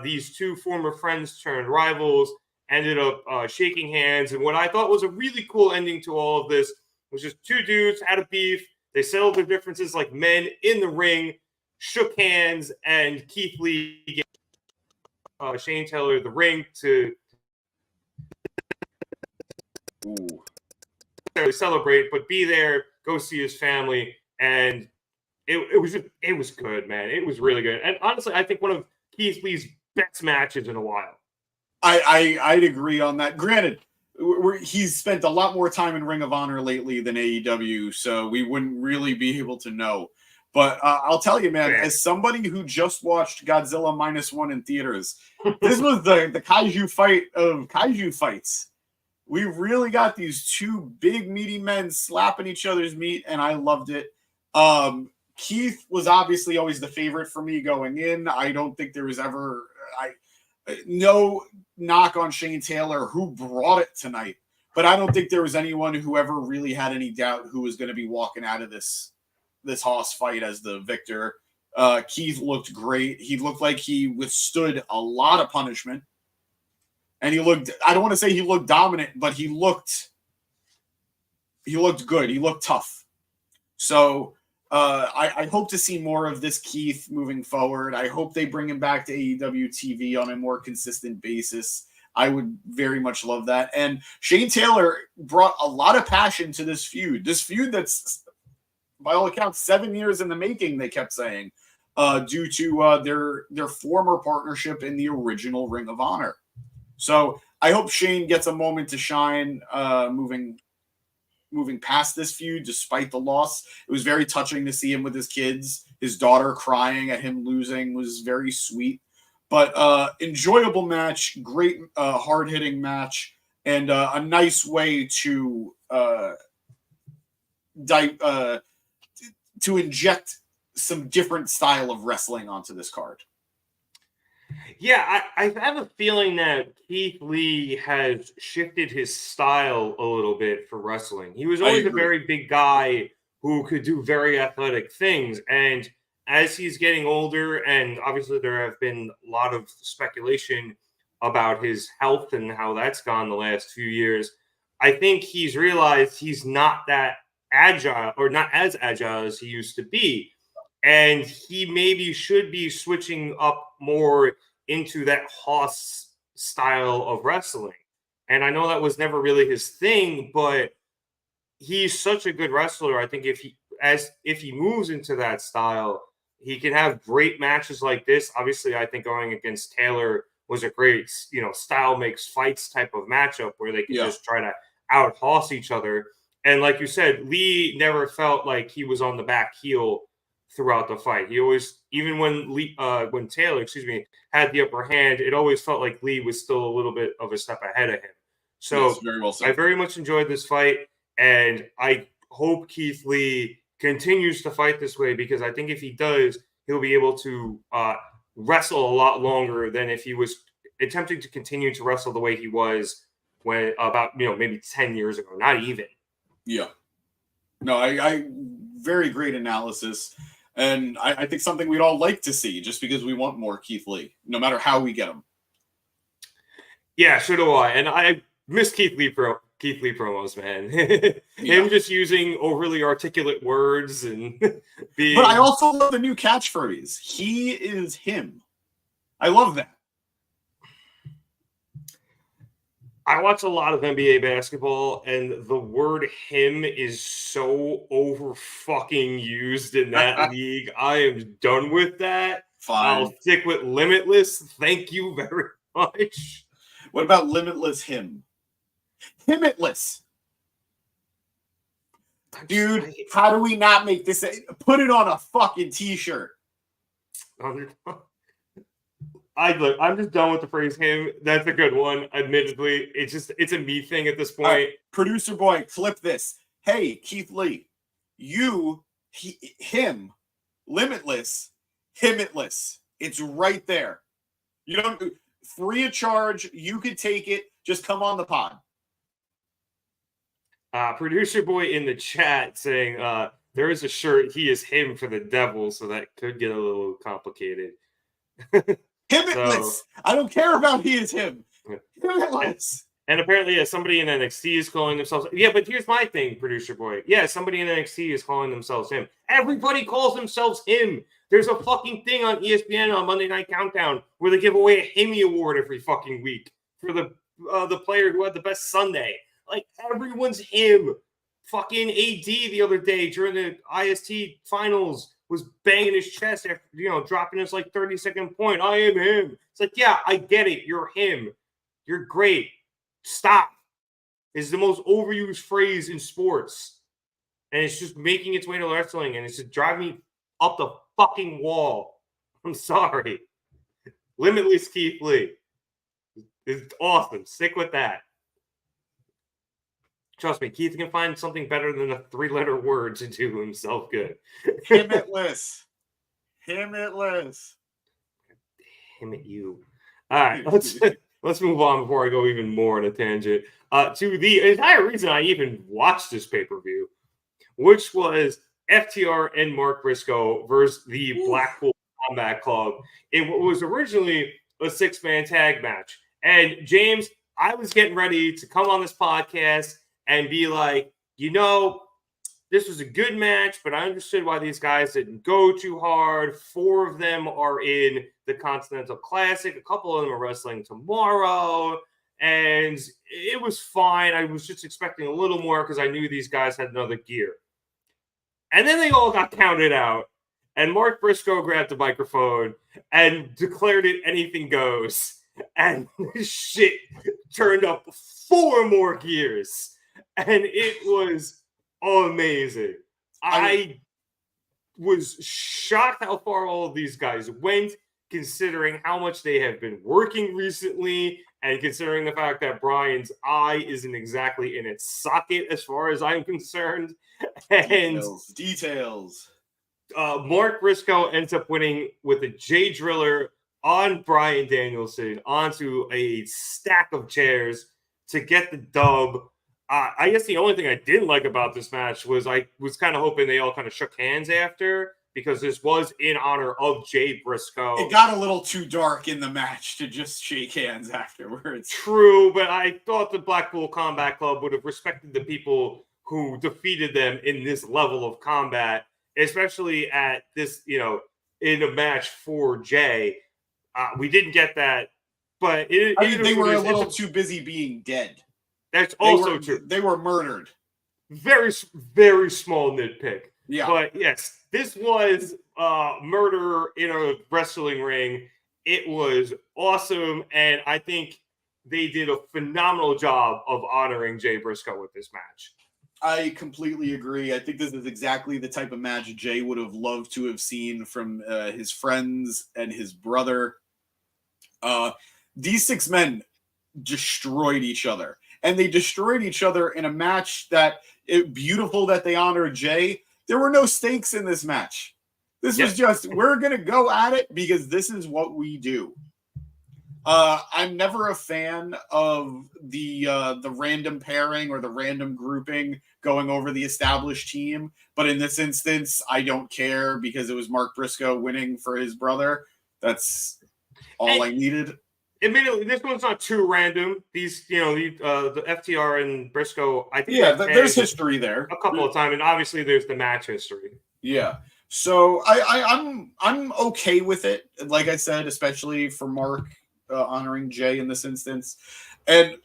Speaker 4: these two former friends turned rivals ended up shaking hands. And what I thought was a really cool ending to all of this was just two dudes had a beef. They settled their differences like men in the ring, shook hands, and Keith Lee gave Shane Taylor the ring to celebrate, but be there, go see his family, and it was good, man. It was really good, and honestly, I think one of Keith Lee's best matches in a while.
Speaker 2: I'd agree on that. Granted, he's spent a lot more time in Ring of Honor lately than AEW, so we wouldn't really be able to know. But I'll tell you, man, as somebody who just watched Godzilla -1 in theaters, this was the kaiju fight of kaiju fights. We really got these two big, meaty men slapping each other's meat, and I loved it. Keith was obviously always the favorite for me going in. I don't think there was ever no knock on Shane Taylor, who brought it tonight, but I don't think there was anyone who ever really had any doubt who was going to be walking out of this Hoss fight as the victor. Keith looked great. He looked like he withstood a lot of punishment. And he looked, I don't want to say he looked dominant, but he looked good. He looked tough. So I hope to see more of this Keith moving forward. I hope they bring him back to AEW TV on a more consistent basis. I would very much love that. And Shane Taylor brought a lot of passion to this feud. This feud that's, by all accounts, 7 years in the making, they kept saying, due to their former partnership in the original Ring of Honor. So I hope Shane gets a moment to shine moving past this feud, despite the loss. It was very touching to see him with his kids. His daughter crying at him losing was very sweet. But enjoyable match, great hard-hitting match, and a nice way to inject some different style of wrestling onto this card.
Speaker 4: Yeah, I have a feeling that Keith Lee has shifted his style a little bit for wrestling. He was always a very big guy who could do very athletic things. And as he's getting older, and obviously there have been a lot of speculation about his health and how that's gone the last few years, I think he's realized he's not that agile, or not as agile as he used to be. And he maybe should be switching up more into that Hoss style of wrestling. And I know that was never really his thing, but he's such a good wrestler. I think if he moves into that style, he can have great matches like this. Obviously, I think going against Taylor was a great, style makes fights type of matchup where they could just try to out-Hoss each other. And like you said, Lee never felt like he was on the back heel throughout the fight. He always, even when Taylor, had the upper hand, it always felt like Lee was still a little bit of a step ahead of him. So
Speaker 2: yes, very well said.
Speaker 4: I very much enjoyed this fight, and I hope Keith Lee continues to fight this way, because I think if he does, he'll be able to wrestle a lot longer than if he was attempting to continue to wrestle the way he was when about maybe 10 years ago, not even.
Speaker 2: Yeah. No, I very great analysis. And I think something we'd all like to see, just because we want more Keith Lee, no matter how we get him.
Speaker 4: Yeah, so do I. And I miss Keith Lee promos, man. Him just using overly articulate words and being...
Speaker 2: But I also love the new catchphrase. He is him. I love that.
Speaker 4: I watch a lot of NBA basketball, and the word "him" is so over fucking used in that league. I am done with that.
Speaker 2: Fine.
Speaker 4: I'll stick with limitless. Thank you very much.
Speaker 2: What about limitless him? Himitless. Dude, how do we not make this? Put it on a fucking t-shirt.
Speaker 4: I'm just done with the phrase "him." That's a good one. Admittedly, it's a me thing at this point.
Speaker 2: Right, producer boy, clip this. Hey, Keith Lee, him, limitless, himitless. It's right there. You don't free of charge. You could take it. Just come on the pod.
Speaker 4: Producer boy in the chat saying there is a shirt. He is him for the devil, so that could get a little complicated.
Speaker 2: Himitless. I don't care about he is him. Himitless.
Speaker 4: And apparently, somebody in NXT is calling themselves. Yeah, but here's my thing, producer boy. Yeah, somebody in NXT is calling themselves him. Everybody calls themselves him. There's a fucking thing on ESPN on Monday Night Countdown where they give away a Himmy Award every fucking week for the player who had the best Sunday. Like, everyone's him. Fucking AD the other day during the IST finals was banging his chest after, dropping his 30-second point. I am him. It's like, yeah, I get it. You're him. You're great. Stop. Is the most overused phrase in sports. And it's just making its way to wrestling, and it's just driving me up the fucking wall. I'm sorry. Limitless Keith Lee. It's awesome. Stick with that. Trust me, Keith can find something better than a 3-letter word to do himself good.
Speaker 2: Himitless. Himitless.
Speaker 4: Him at you. All right, let's move on before I go even more on a tangent. To the entire reason I even watched this pay-per-view, which was FTR and Mark Briscoe versus the Blackpool Combat Club in what was originally a 6-man tag match. And James, I was getting ready to come on this podcast and be like, this was a good match, but I understood why these guys didn't go too hard. 4 of them are in the Continental Classic. A couple of them are wrestling tomorrow. And it was fine. I was just expecting a little more because I knew these guys had another gear. And then they all got counted out. And Mark Briscoe grabbed the microphone and declared it anything goes. And shit turned up 4 more gears. And it was amazing. I was shocked how far all of these guys went, considering how much they have been working recently, and considering the fact that Bryan's eye isn't exactly in its socket as far as I'm concerned. And
Speaker 2: Details.
Speaker 4: Mark Briscoe ends up winning with a J Driller on Bryan Danielson onto a stack of chairs to get the dub. I guess the only thing I didn't like about this match was I was kind of hoping they all kind of shook hands after, because this was in honor of Jay Briscoe.
Speaker 2: It got a little too dark in the match to just shake hands afterwards.
Speaker 4: True, but I thought the Blackpool Combat Club would have respected the people who defeated them in this level of combat, especially at this, in a match for Jay. We didn't get that, but
Speaker 2: they were a little too busy being dead.
Speaker 4: That's also true.
Speaker 2: They were murdered.
Speaker 4: Very, very small nitpick.
Speaker 2: Yeah.
Speaker 4: But yes, this was murder in a wrestling ring. It was awesome. And I think they did a phenomenal job of honoring Jay Briscoe with this match.
Speaker 2: I completely agree. I think this is exactly the type of match Jay would have loved to have seen from his friends and his brother. These 6 men destroyed each other. And they destroyed each other in a match beautiful that they honored Jay. There were no stakes in this match. This was just, we're going to go at it because this is what we do. I'm never a fan of the random pairing or the random grouping going over the established team. But in this instance, I don't care because it was Mark Briscoe winning for his brother. That's all I needed.
Speaker 4: Admittedly, this one's not too random. These, the FTR and Briscoe, I think.
Speaker 2: Yeah, there's history there
Speaker 4: a couple of times, and obviously there's the match history.
Speaker 2: Yeah, so I'm okay with it. Like I said, especially for Mark honoring Jay in this instance, and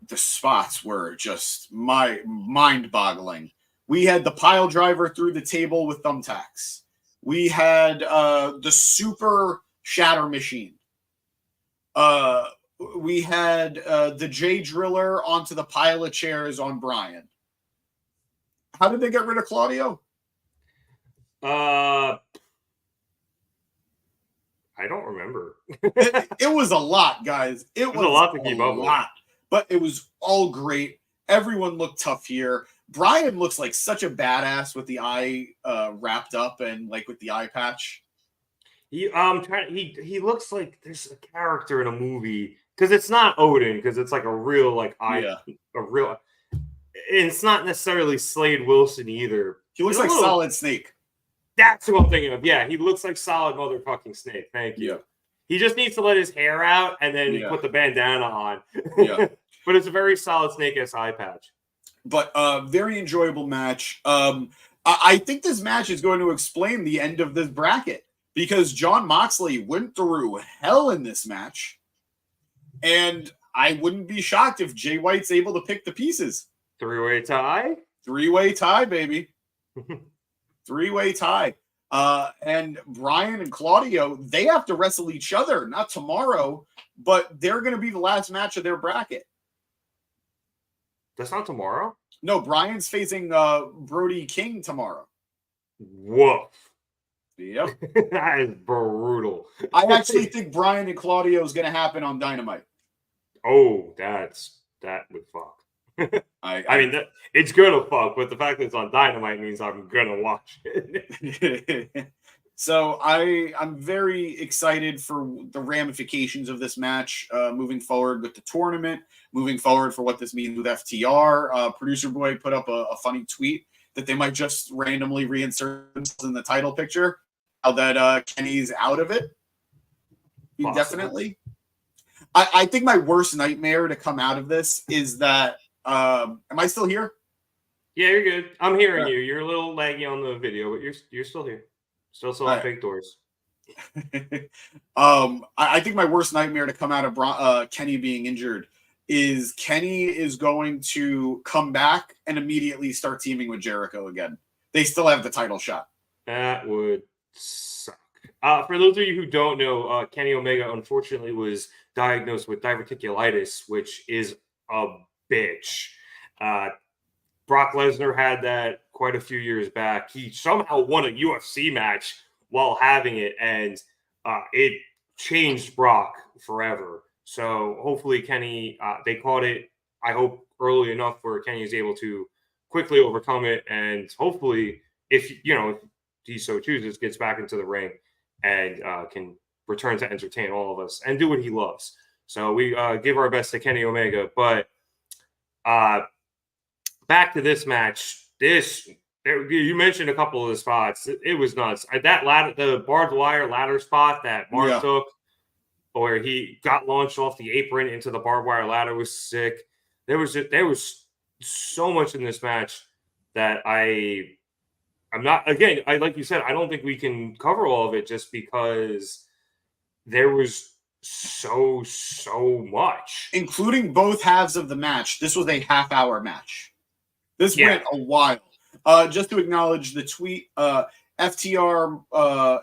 Speaker 2: the spots were just mind-boggling. We had the pile driver through the table with thumbtacks. We had the super shatter machine. We had the J Driller onto the pile of chairs on Bryan. How did they get rid of Claudio?
Speaker 4: I don't remember.
Speaker 2: it was a lot, guys. It was a lot to keep up with. But it was all great. Everyone looked tough here. Bryan looks like such a badass with the eye wrapped up and with the eye patch.
Speaker 4: He looks like there's a character in a movie, because it's not Odin, because it's like a real it's not necessarily Slade Wilson either.
Speaker 2: He looks like Solid Snake.
Speaker 4: That's what I'm thinking of. Yeah, he looks like Solid motherfucking Snake. Thank you. He just needs to let his hair out and then put the bandana on.
Speaker 2: Yeah.
Speaker 4: But it's a very solid Snake Ass eye patch.
Speaker 2: But very enjoyable match. I think this match is going to explain the end of this bracket because Jon Moxley went through hell in this match. And I wouldn't be shocked if Jay White's able to pick the pieces.
Speaker 4: Three-way tie?
Speaker 2: Three-way tie, baby. Three-way tie. And Bryan and Claudio, they have to wrestle each other, not tomorrow, but they're going to be the last match of their bracket.
Speaker 4: That's not tomorrow?
Speaker 2: No, Bryan's facing Brody King tomorrow.
Speaker 4: Woof.
Speaker 2: Yep.
Speaker 4: That is brutal.
Speaker 2: I actually think Bryan and Claudio is going to happen on Dynamite.
Speaker 4: Oh, that would fuck. I mean, it's gonna fuck, but the fact that it's on Dynamite means I'm gonna watch it.
Speaker 2: So I'm very excited for the ramifications of this match moving forward with the tournament, moving forward for what this means with FTR. Producer Boy put up a funny tweet that they might just randomly reinsert themselves in the title picture. How that Kenny's out of it indefinitely. I think my worst nightmare to come out of this is that am I still here?
Speaker 4: Yeah, you're good. I'm hearing you. You're a little laggy on the video, but you're still here. Still selling fake doors.
Speaker 2: I think my worst nightmare to come out of Kenny being injured is Kenny is going to come back and immediately start teaming with Jericho again. They still have the title shot.
Speaker 4: That would suck. For those of you who don't know, Kenny Omega unfortunately was diagnosed with diverticulitis, which is a bitch. Brock Lesnar had that quite a few years back. He somehow won a UFC match while having it, and it changed Brock forever. So hopefully Kenny, they caught it, I hope, early enough where Kenny is able to quickly overcome it, and hopefully, if he so chooses, gets back into the ring and can return to entertain all of us and do what he loves. So we give our best to Kenny Omega. But back to this match. You mentioned a couple of the spots. It was nuts. That ladder, the barbed wire ladder spot that Mark took, where he got launched off the apron into the barbed wire ladder, was sick. There was so much in this match that I'm not, again, like you said, I don't think we can cover all of it just because there was so much. Including
Speaker 2: both halves of the match. This was a half-hour match. This went a while. Just to acknowledge the tweet, FTR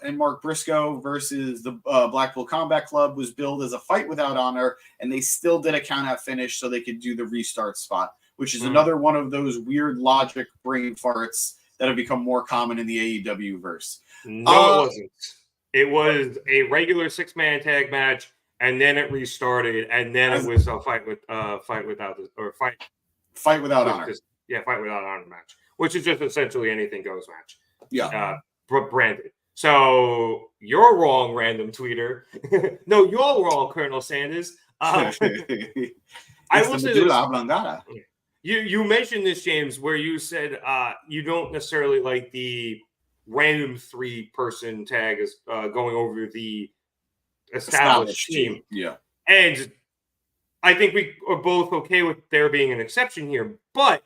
Speaker 2: and Mark Briscoe versus the Blackpool Combat Club was billed as a fight without honor, and they still did a count-out finish so they could do the restart spot, which is another one of those weird logic brain farts that have become more common in the AEW verse.
Speaker 4: No, it wasn't. It was a regular 6-man tag match, and then it restarted, and then it was a fight without
Speaker 2: honor.
Speaker 4: Yeah, fight without honor match, which is just essentially anything goes match.
Speaker 2: Yeah,
Speaker 4: branded. So you're wrong, random tweeter. No, you're wrong, Colonel Sanders. I will say this. You mentioned this, James, where you said you don't necessarily like the random 3-person tag as going over the established team.
Speaker 2: Yeah.
Speaker 4: And I think we are both okay with there being an exception here. But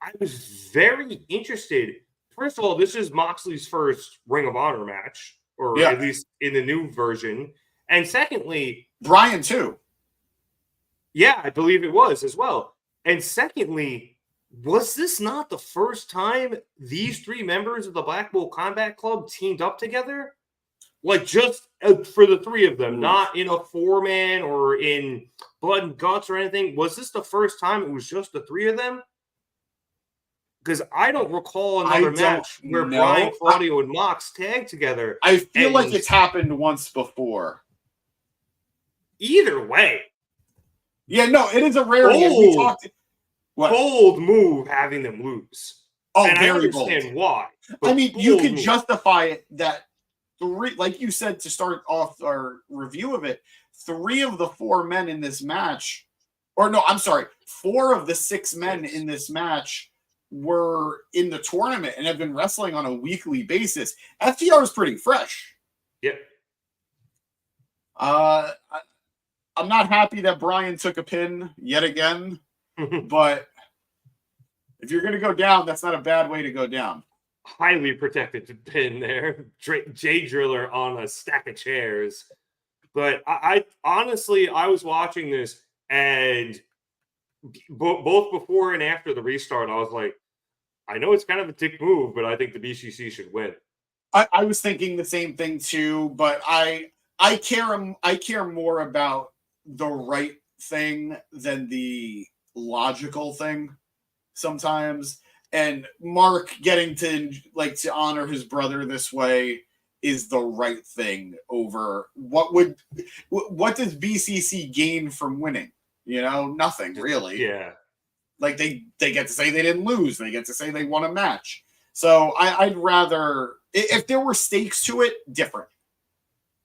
Speaker 4: I was very interested. First of all, this is Moxley's first Ring of Honor match, or at least in the new version. And secondly,
Speaker 2: Bryan too.
Speaker 4: Yeah, I believe it was as well. And secondly, was this not the first time these 3 members of the Blackpool Combat Club teamed up together? Like, just for the 3 of them, not in a 4-man or in Blood and Guts or anything. Was this the first time it was just the 3 of them? Because I don't recall another match where Bryan, Claudio, and Mox tagged together.
Speaker 2: I feel like it's happened once before.
Speaker 4: Either way.
Speaker 2: Yeah, no, it is a rarity.
Speaker 4: Bold move having them lose.
Speaker 2: Oh,
Speaker 4: and
Speaker 2: very
Speaker 4: I understand
Speaker 2: bold.
Speaker 4: why.
Speaker 2: I mean, you can justify it that 3, like you said to start off our review of it, 3 of the 4 men in this match, or no, I'm sorry, 4 of the 6 men in this match were in the tournament and have been wrestling on a weekly basis. FTR is pretty fresh.
Speaker 4: Yep.
Speaker 2: I'm not happy that Bryan took a pin yet again, but if you're going to go down, that's not a bad way to go down.
Speaker 4: Highly protected pin there. Jay Driller on a stack of chairs. But I honestly, I was watching this, and both before and after the restart, I was like, I know it's kind of a dick move, but I think the BCC should win.
Speaker 2: I was thinking the same thing too, but I care more about the right thing than the logical thing sometimes. And Mark getting to honor his brother this way is the right thing over what does BCC gain from winning? Nothing really.
Speaker 4: Yeah.
Speaker 2: Like they get to say they didn't lose. They get to say they won a match. So I'd rather, if there were stakes to it, different.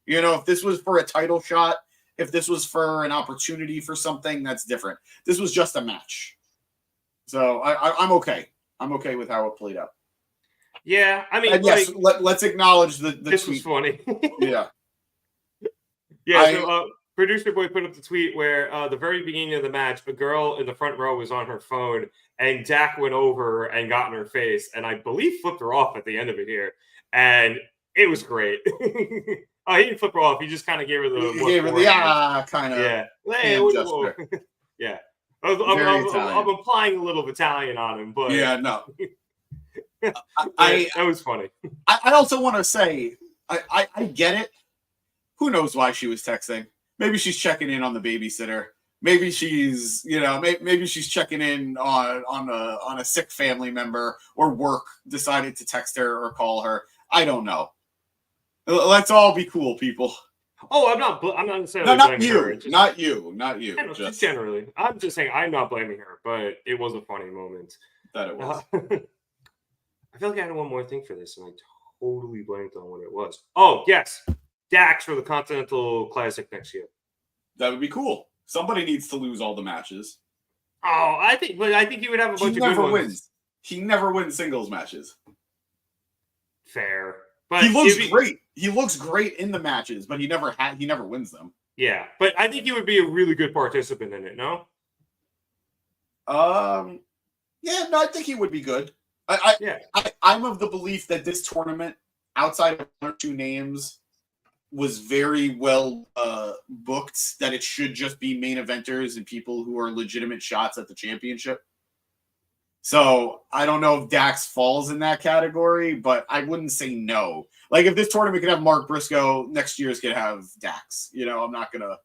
Speaker 2: If this was for a title shot, if this was for an opportunity for something, that's different. This was just a match. So I'm okay. I'm okay with how it played out.
Speaker 4: Yeah, I mean,
Speaker 2: yes, let's acknowledge the
Speaker 4: this
Speaker 2: tweet.
Speaker 4: Was funny.
Speaker 2: Yeah.
Speaker 4: Yeah, Producer Boy put up the tweet where the very beginning of the match, a girl in the front row was on her phone, and Dak went over and got in her face, and I believe flipped her off at the end of it here, and it was great. Oh, he didn't flip her off. He just kind of gave her the
Speaker 2: kind of.
Speaker 4: Yeah. Yeah. I'm applying a little of Italian on him, but
Speaker 2: yeah, no.
Speaker 4: That was funny.
Speaker 2: I also want to say I get it. Who knows why she was texting? Maybe she's checking in on the babysitter. Maybe she's maybe she's checking in on a sick family member, or work decided to text her or call her. I don't know. Let's all be cool, people.
Speaker 4: Oh, I'm not necessarily
Speaker 2: not
Speaker 4: blaming
Speaker 2: you.
Speaker 4: her.
Speaker 2: Not you.
Speaker 4: Know, just generally. I'm just saying I'm not blaming her, but it was a funny moment.
Speaker 2: That it was.
Speaker 4: I feel like I had one more thing for this, and I totally blanked on what it was. Oh, yes. Dax for the Continental Classic next year.
Speaker 2: That would be cool. Somebody needs to lose all the matches.
Speaker 4: Oh, I think he would have a bunch of good ones.
Speaker 2: He never wins singles matches.
Speaker 4: Fair. But
Speaker 2: he looks great. He looks great in the matches, but he never wins them.
Speaker 4: Yeah, but I think he would be a really good participant in it, no?
Speaker 2: Yeah, no, I think he would be good. I'm of the belief that this tournament, outside of one or two names, was very well booked, that it should just be main eventers and people who are legitimate shots at the championship. So I don't know if Dax falls in that category, but I wouldn't say no. Like, if this tournament could have Mark Briscoe, next year's could have Dax. I'm not gonna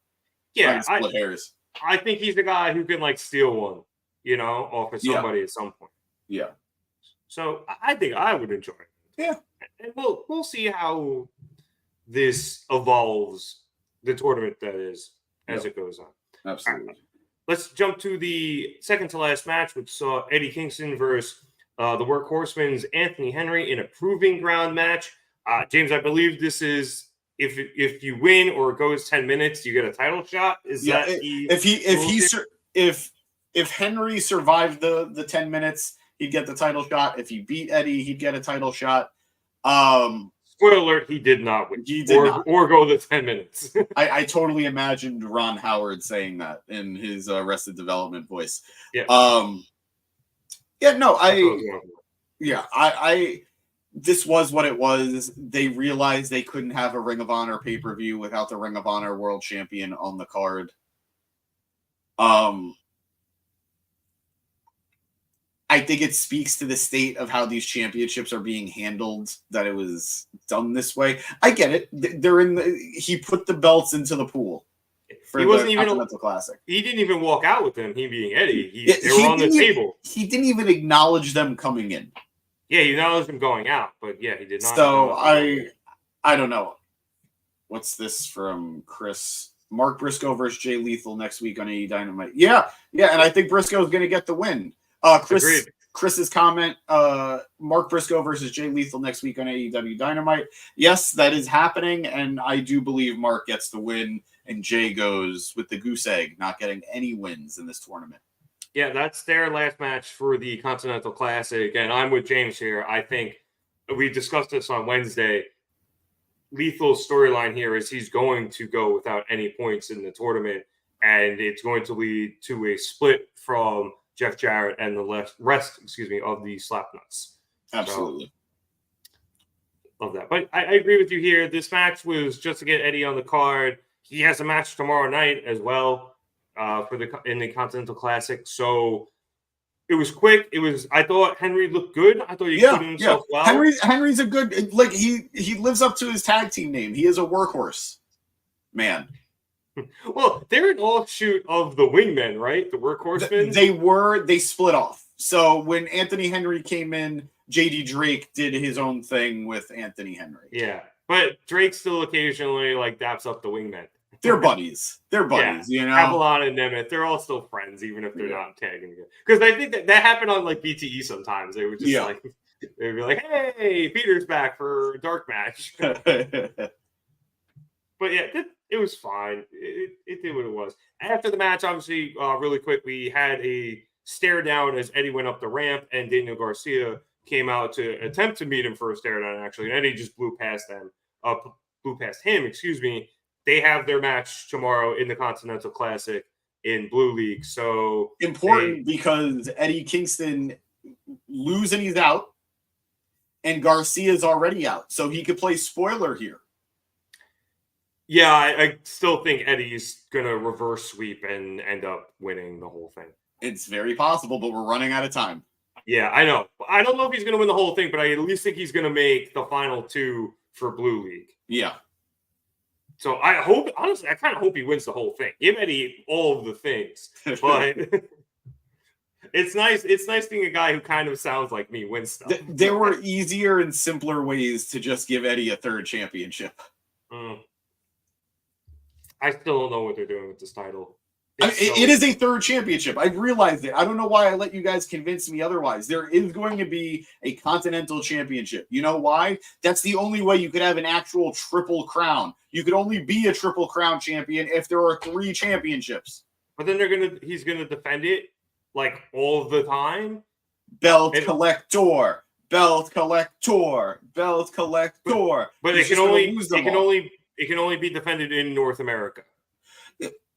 Speaker 2: split hairs.
Speaker 4: I think he's the guy who can steal one, off of somebody at some point.
Speaker 2: Yeah.
Speaker 4: So I think I would enjoy it.
Speaker 2: Yeah.
Speaker 4: And we'll see how this evolves, the tournament that is, as it goes on.
Speaker 2: Absolutely.
Speaker 4: Let's jump to the second to last match, which saw Eddie Kingston versus the Workhorsemen's Anthony Henry in a proving ground match. James, I believe this is if you win or it goes 10 minutes, you get a title shot. Is that
Speaker 2: if Henry survived the 10 minutes, he'd get the title shot. If he beat Eddie, he'd get a title shot.
Speaker 4: Spoiler alert, he did not win.
Speaker 2: He did not.
Speaker 4: Or go the 10 minutes.
Speaker 2: I totally imagined Ron Howard saying that in his Arrested Development voice.
Speaker 4: Yeah.
Speaker 2: This was what it was. They realized they couldn't have a Ring of Honor pay-per-view without the Ring of Honor World Champion on the card. I think it speaks to the state of how these championships are being handled that it was done this way. I get it. He put the belts into the pool for the Continental Classic.
Speaker 4: He didn't even walk out with them, he being Eddie. They were on the table.
Speaker 2: He didn't even acknowledge them coming in.
Speaker 4: Yeah, he acknowledged them going out, but yeah, he did not.
Speaker 2: So I don't know. What's this from Chris? Mark Briscoe versus Jay Lethal next week on AE Dynamite. Yeah, and I think Briscoe is going to get the win. Chris's comment, Mark Briscoe versus Jay Lethal next week on AEW Dynamite. Yes, that is happening, and I do believe Mark gets the win, and Jay goes with the goose egg, not getting any wins in this tournament.
Speaker 4: Yeah, that's their last match for the Continental Classic, and I'm with James here. I think we discussed this on Wednesday. Lethal's storyline here is he's going to go without any points in the tournament, and it's going to lead to a split from Jeff Jarrett and the rest of the Slapnuts.
Speaker 2: Absolutely.
Speaker 4: So, love that. But I agree with you here. This match was just to get Eddie on the card. He has a match tomorrow night as well in the Continental Classic. So it was quick. I thought Henry looked good. I thought he put himself well.
Speaker 2: Henry's a good, like, he lives up to his tag team name. He is a workhorse, man.
Speaker 4: Well, they're an offshoot of the Wingmen, right? The Workhorsemen.
Speaker 2: They split off. So when Anthony Henry came in, JD Drake did his own thing with Anthony Henry.
Speaker 4: Yeah, but Drake still occasionally like daps up the Wingmen.
Speaker 2: They're buddies. You know.
Speaker 4: Avalon and Nemeth, they're all still friends, even if they're not tagging. Because I think that happened on like BTE sometimes. They would just they'd be like, "Hey, Peter's back for a dark match." But yeah, it was fine. It did what it was. After the match, obviously, really quick, we had a stare down as Eddie went up the ramp, and Daniel Garcia came out to attempt to meet him for a stare down. Actually, and Eddie just blew past him. They have their match tomorrow in the Continental Classic in Blue League. So
Speaker 2: important because Eddie Kingston loses and he's out, and Garcia's already out, so he could play spoiler here.
Speaker 4: Yeah, I still think Eddie's going to reverse sweep and end up winning the whole thing.
Speaker 2: It's very possible, but we're running out of time.
Speaker 4: Yeah, I know. I don't know if he's going to win the whole thing, but I at least think he's going to make the final two for Blue League.
Speaker 2: Yeah.
Speaker 4: So I hope, honestly, I kind of hope he wins the whole thing. Give Eddie all of the things. But it's nice. It's nice being a guy who kind of sounds like me wins stuff.
Speaker 2: There were easier and simpler ways to just give Eddie a third championship.
Speaker 4: I still don't know what they're doing with this title.
Speaker 2: It is a third championship. I've realized it. I don't know why I let you guys convince me otherwise. There is going to be a Continental Championship. You know why? That's the only way you could have an actual triple crown. You could only be a triple crown champion if there are 3 championships.
Speaker 4: But then he's gonna defend it like all the time.
Speaker 2: Belt collector. But
Speaker 4: it can only be defended in North America.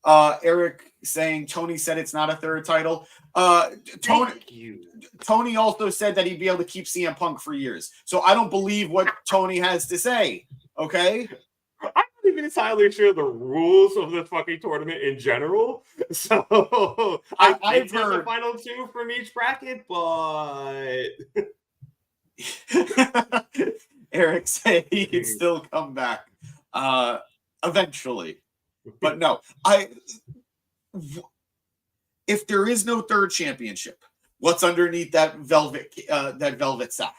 Speaker 2: Eric saying Tony said it's not a third title. Tony also said that he'd be able to keep CM Punk for years. So I don't believe what Tony has to say. Okay.
Speaker 4: I'm not even entirely sure the rules of the fucking tournament in general. So I've heard the final 2 from each bracket, but
Speaker 2: Eric said he can still come back eventually. But no, if there is no third championship, what's underneath that velvet sack?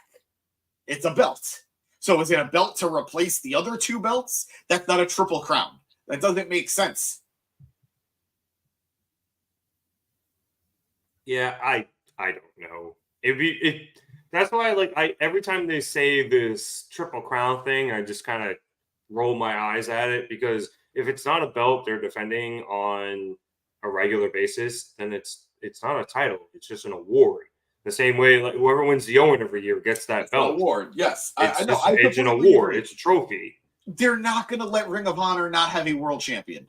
Speaker 2: It's a belt. So is it a belt to replace the other 2 belts? That's not a triple crown. That doesn't make sense.
Speaker 4: Yeah, I don't know. That's why every time they say this triple crown thing, I just kind of roll my eyes at it, because if it's not a belt they're defending on a regular basis, then it's not a title. It's just an award. The same way, like, whoever wins the Owen every year gets that belt.
Speaker 2: An award, yes.
Speaker 4: I know. It's an award. Agree. It's a trophy.
Speaker 2: They're not going to let Ring of Honor not have a world champion.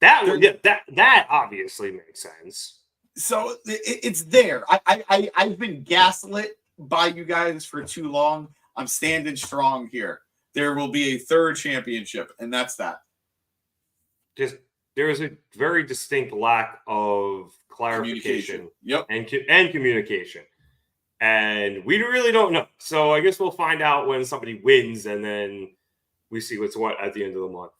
Speaker 4: That obviously makes sense.
Speaker 2: So it's there. I've been gaslit by you guys for too long. I'm standing strong here. There will be a third championship, and that's that.
Speaker 4: There is a very distinct lack of clarification, and communication, and we really don't know. So I guess we'll find out when somebody wins, and then we see what's what at the end of the month.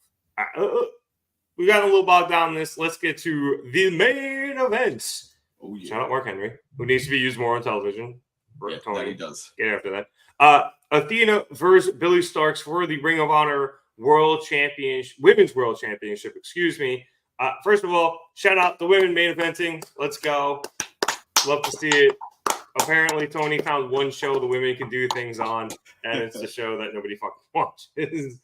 Speaker 4: We got a little bogged down in this. Let's get to the main events. Oh, yeah. Shout out Mark Henry, who needs to be used more on television.
Speaker 2: Yeah,
Speaker 4: Tony,
Speaker 2: that he does.
Speaker 4: Get after that. Athena versus Billie Starkz for the Ring of Honor World Championship, Women's World Championship. Excuse me. First of all, shout out the women main eventing. Let's go. Love to see it. Apparently, Tony found one show the women can do things on, and it's the show that nobody fucking watches.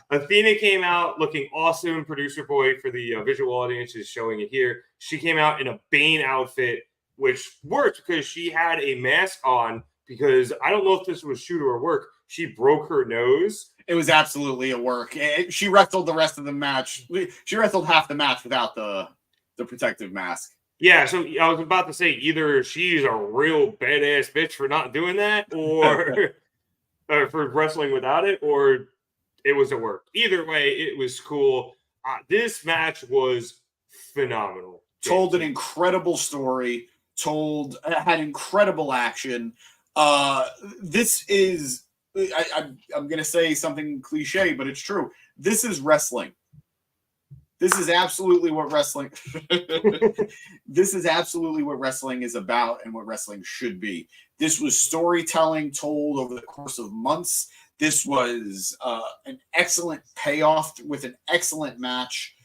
Speaker 4: Athena came out looking awesome. Producer boy for the visual audience is showing it here. She came out in a Bane outfit, which worked because she had a mask on, because I don't know if this was shoot or work. She broke her nose.
Speaker 2: It was absolutely a work. She wrestled the rest of the match. She wrestled half the match without the protective mask.
Speaker 4: Yeah, so I was about to say either she's a real badass bitch for not doing that, or, or for wrestling without it, or it was a work. Either way, it was cool. This match was phenomenal.
Speaker 2: Told an incredible story. Had incredible action. This is. I'm going to say something cliche, but it's true. This is wrestling. This is absolutely what wrestling. This is absolutely what wrestling is about and what wrestling should be. This was storytelling told over the course of months. This was an excellent payoff with an excellent match.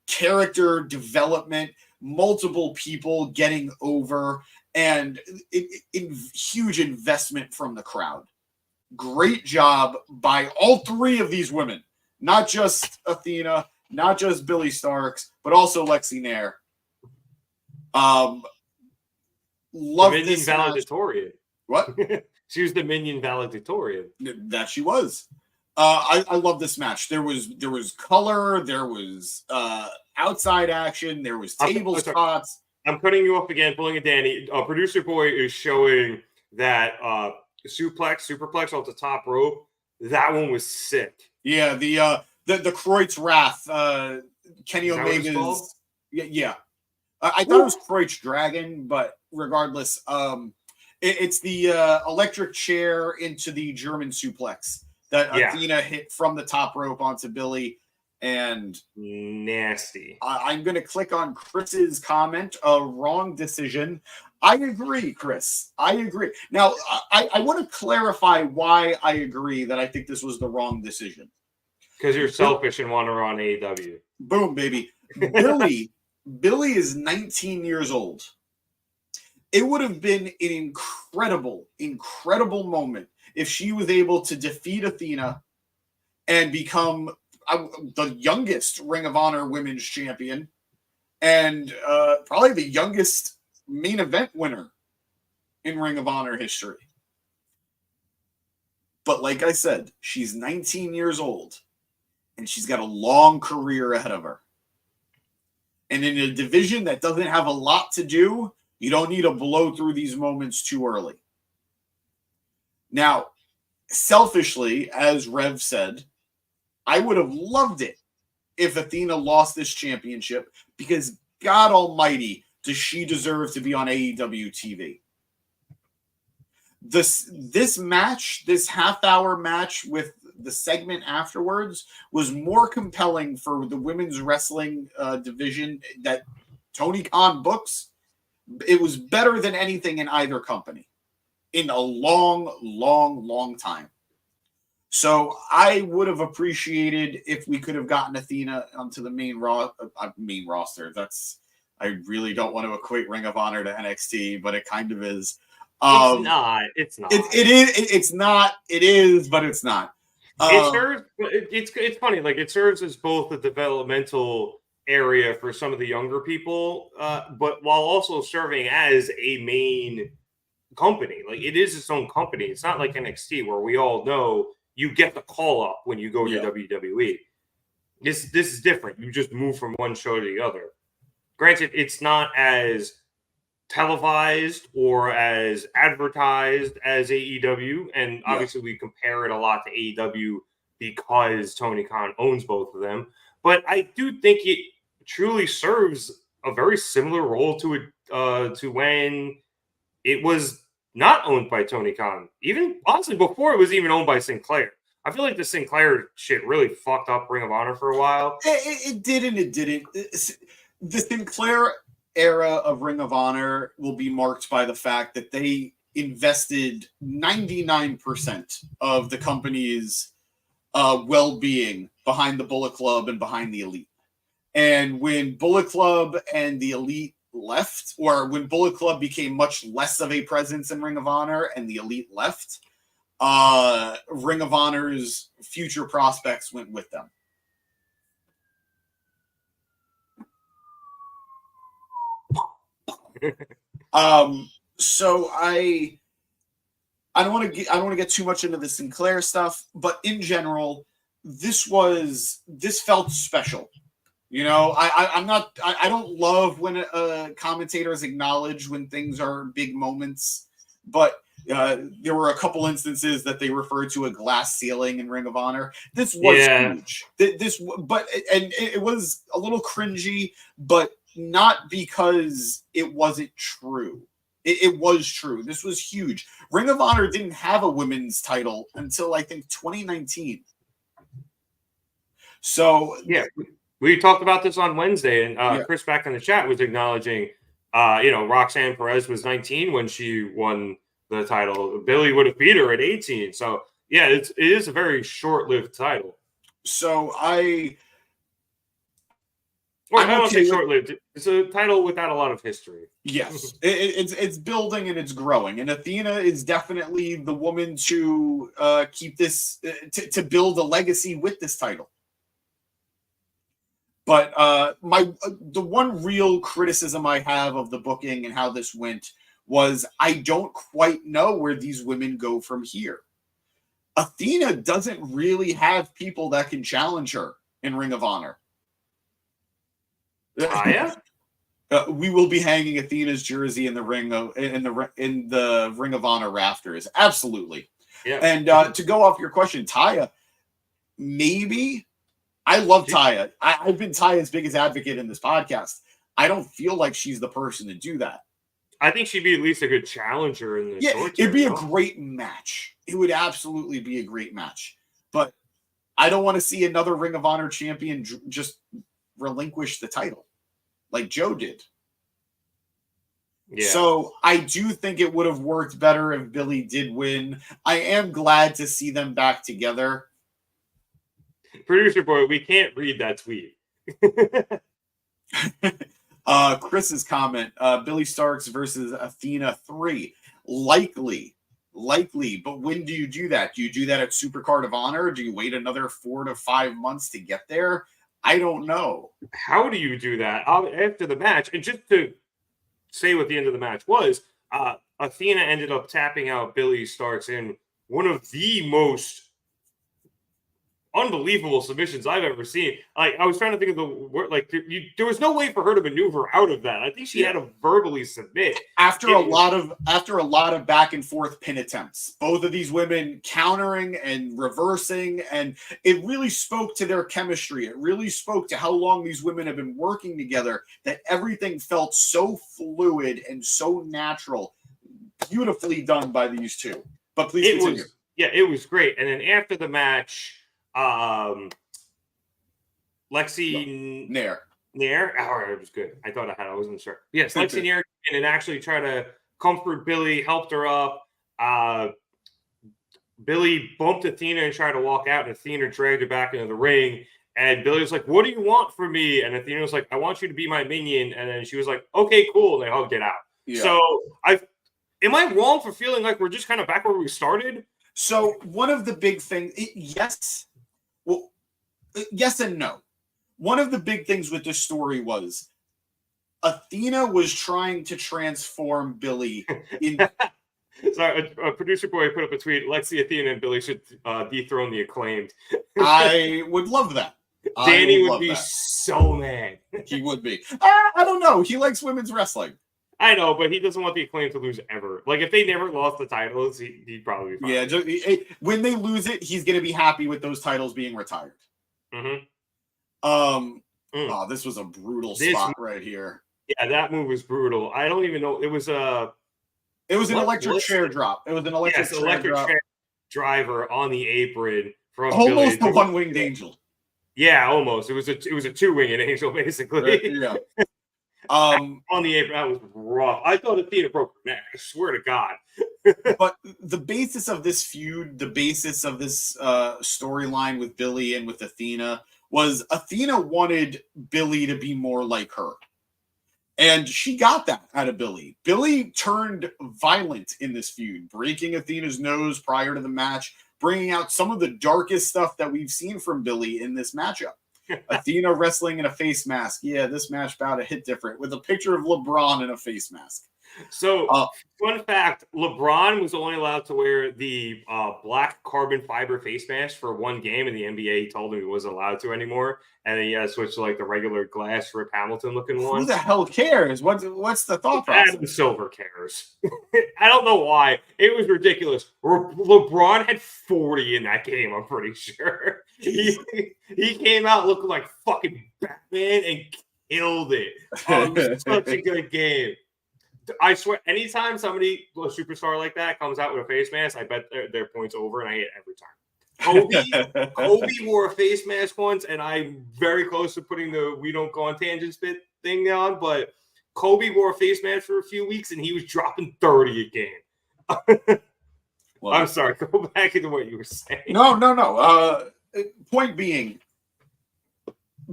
Speaker 2: Character development, multiple people getting over, and huge investment from the crowd. Great job by all three of these women, not just Athena, not just Billie Starkz, but also Lexi Nair. Love
Speaker 4: the Minion
Speaker 2: this
Speaker 4: valedictorian.
Speaker 2: What?
Speaker 4: She was the Minion valedictorian.
Speaker 2: That she was. I love this match. There was color. There was outside action. There was table spots.
Speaker 4: I'm cutting you off again, pulling it, Danny. Producer Boy is showing that superplex off the top rope. That one was sick.
Speaker 2: Yeah, the Kreutz Wrath. Kenny Omega's. Yeah. I thought it was Kreutz Dragon, but regardless, it's the electric chair into the German suplex that Athena hit from the top rope onto Billie. And
Speaker 4: nasty.
Speaker 2: I'm going to click on Chris's comment. A wrong decision. I agree, Chris. I agree. Now, I want to clarify why I agree that I think this was the wrong decision.
Speaker 4: Because you're selfish and want to run AEW.
Speaker 2: Boom, baby. Billie is 19 years old. It would have been an incredible moment if she was able to defeat Athena and become the youngest Ring of Honor Women's Champion and probably the youngest main event winner in Ring of Honor history. But like I said, she's 19 years old and she's got a long career ahead of her. And in a division that doesn't have a lot to do, you don't need to blow through these moments too early. Now, selfishly, as Rev said, I would have loved it if Athena lost this championship because God almighty, does she deserve to be on AEW TV. This match, this half-hour match with the segment afterwards was more compelling for the women's wrestling division that Tony Khan books. It was better than anything in either company in a long time. So I would have appreciated if we could have gotten Athena onto the main roster. I really don't want to equate Ring of Honor to NXT, but it kind of is.
Speaker 4: It's not. It's not.
Speaker 2: It is. It's not. It is, but it's not.
Speaker 4: It serves. It's funny. Like it serves as both a developmental area for some of the younger people, but while also serving as a main company. Like it is its own company. It's not like NXT where we all know you get the call up when you go to WWE. This is different. You just move from one show to the other. Granted, it's not as televised or as advertised as AEW, and obviously we compare it a lot to AEW because Tony Khan owns both of them. But I do think it truly serves a very similar role to when it was not owned by Tony Khan. Even honestly, before it was even owned by Sinclair. I feel like the Sinclair shit really fucked up Ring of Honor for a while.
Speaker 2: It did and it didn't. The Sinclair era of Ring of Honor will be marked by the fact that they invested 99% of the company's well-being behind the Bullet Club and behind the Elite. And when Bullet Club and the Elite left, or when Bullet Club became much less of a presence in Ring of Honor and the Elite left, Ring of Honor's future prospects went with them. So I I don't want to get too much into the Sinclair stuff, but in general, this felt special. You know, I don't love when commentators acknowledge when things are big moments, but there were a couple instances that they referred to a glass ceiling in Ring of Honor. This was huge. It was a little cringy, but not because it wasn't true. It was true. This was huge. Ring of Honor didn't have a women's title until I think 2019. So
Speaker 4: yeah, we talked about this on Wednesday, and Chris back in the chat was acknowledging, Roxanne Perez was 19 when she won the title. Billie would have beat her at 18. So yeah, it is a very short-lived title.
Speaker 2: So I
Speaker 4: don't say short-lived. It's a title without a lot of history.
Speaker 2: Yes, it's building and it's growing, and Athena is definitely the woman to keep this to build a legacy with this title. But the one real criticism I have of the booking and how this went was I don't quite know where these women go from here. Athena doesn't really have people that can challenge her in Ring of Honor.
Speaker 4: Taya?
Speaker 2: We will be hanging Athena's jersey in the ring in the Ring of Honor rafters. Absolutely. Yeah. And to go off your question, Taya, maybe. I love Taya. I've been Taya's biggest advocate in this podcast. I don't feel like she's the person to do that.
Speaker 4: I think she'd be at least a good challenger in this.
Speaker 2: Yeah, it'd be a great match. It would absolutely be a great match. But I don't want to see another Ring of Honor champion just relinquish the title like Joe did. Yeah. So I do think it would have worked better if Billie did win. I am glad to see them back together.
Speaker 4: Producer boy, we can't read that tweet.
Speaker 2: Chris's comment, Billie Starkz versus Athena 3. Likely. But when do you do that? Do you do that at Supercard of Honor? Do you wait another 4 to 5 months to get there? I don't know.
Speaker 4: How do you do that after the match? And just to say what the end of the match was, Athena ended up tapping out Billie Starkz in one of the most unbelievable submissions I've ever seen. I was trying to think of the word. There was no way for her to maneuver out of that. I think she had to verbally submit
Speaker 2: after a lot of back and forth pin attempts. Both of these women countering and reversing, and it really spoke to their chemistry. It really spoke to how long these women have been working together. That everything felt so fluid and so natural. Beautifully done by these two. But please continue.
Speaker 4: It was great. And then after the match, Lexi
Speaker 2: Nair.
Speaker 4: Oh, it was good. I thought I wasn't sure. Yes, Lexi Nair came in and actually tried to comfort Billie, helped her up. Billie bumped Athena and tried to walk out, and Athena dragged her back into the ring. And Billie was like, "What do you want from me?" And Athena was like, "I want you to be my minion." And then she was like, "Okay, cool." And they hugged it out. Yeah. So am I wrong for feeling like we're just kind of back where we started?
Speaker 2: So one of the big things, yes. Well, yes and no. One of the big things with this story was Athena was trying to transform Billie in.
Speaker 4: Sorry, a producer boy put up a tweet. Lexi, Athena, and Billie should dethrone the Acclaimed.
Speaker 2: I would love that.
Speaker 4: Danny would be so mad.
Speaker 2: He would be. I don't know. He likes women's wrestling.
Speaker 4: I know, but he doesn't want the Acclaimed to lose ever. Like, if they never lost the titles, he'd probably be fine.
Speaker 2: Yeah, when they lose it, he's going to be happy with those titles being retired.
Speaker 4: Mm-hmm.
Speaker 2: Oh, this was a brutal spot right here.
Speaker 4: Yeah, that move was brutal. I don't even know. It was an
Speaker 2: electric chair drop. It was an electric chair
Speaker 4: driver on the apron from
Speaker 2: almost a one-winged angel.
Speaker 4: Yeah, almost. It was a two-winged angel, basically.
Speaker 2: Yeah.
Speaker 4: On the apron, that was rough. I thought Athena broke her neck. I swear to God.
Speaker 2: But the basis of this feud, the basis of this storyline with Billie and with Athena was Athena wanted Billie to be more like her. And she got that out of Billie. Billie turned violent in this feud, breaking Athena's nose prior to the match, bringing out some of the darkest stuff that we've seen from Billie in this matchup. Athena wrestling in a face mask. Yeah, this match about to hit different with a picture of LeBron in a face mask.
Speaker 4: So, fun fact, LeBron was only allowed to wear the black carbon fiber face mask for one game, and the NBA told him he wasn't allowed to anymore. And then he switched to like the regular glass Rip Hamilton looking one.
Speaker 2: Who the hell cares? What's the thought process?
Speaker 4: Adam Silver cares. I don't know why. It was ridiculous. LeBron had 40 in that game, I'm pretty sure. He came out looking like fucking Batman and killed it. It was such a good game. I swear, anytime somebody, a superstar like that, comes out with a face mask, I bet their point's over, and I hit every time. Kobe wore a face mask once, and I'm very close to putting the "we don't go on tangents" bit thing on. But Kobe wore a face mask for a few weeks, and he was dropping 30 a game. Well, I'm sorry. Go back into what you were saying.
Speaker 2: No. Point being,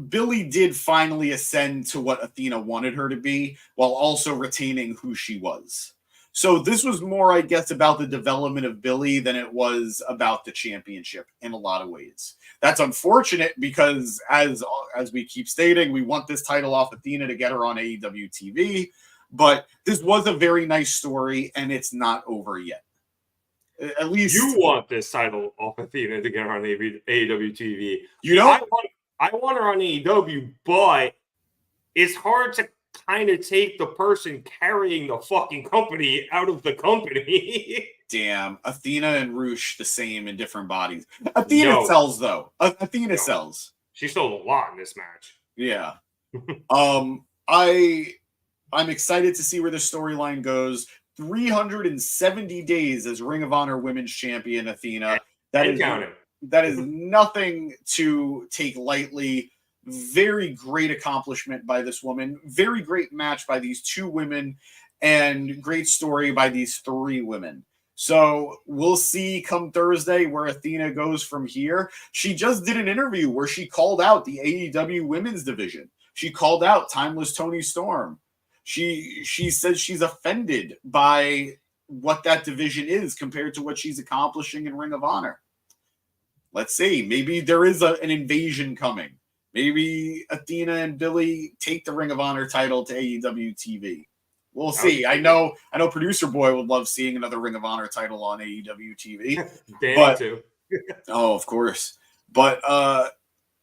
Speaker 2: Billie did finally ascend to what Athena wanted her to be while also retaining who she was. So this was more, I guess, about the development of Billie than it was about the championship in a lot of ways. That's unfortunate because, as we keep stating, we want this title off Athena to get her on AEW TV. But this was a very nice story, and it's not over yet. At least
Speaker 4: you want this title off Athena to get her on AEW TV.
Speaker 2: You know,
Speaker 4: I want her on AEW, but it's hard to kind of take the person carrying the fucking company out of the company.
Speaker 2: Damn, Athena and Roosh the same in different bodies. Athena sells though. Athena sells.
Speaker 4: She sold a lot in this match.
Speaker 2: Yeah. I'm excited to see where the storyline goes. 370 days as Ring of Honor Women's Champion Athena. That is nothing to take lightly. Very great accomplishment by this woman. Very great match by these two women, and great story by these three women. So we'll see come Thursday where Athena goes from here. She just did an interview where she called out the AEW women's division. She called out Timeless Toni Storm. She says she's offended by what that division is compared to what she's accomplishing in Ring of Honor. Let's see. Maybe there is an invasion coming. Maybe Athena and Billie take the Ring of Honor title to AEW TV. We'll see. I know Producer Boy would love seeing another Ring of Honor title on AEW TV.
Speaker 4: Danny too.
Speaker 2: Oh, of course. But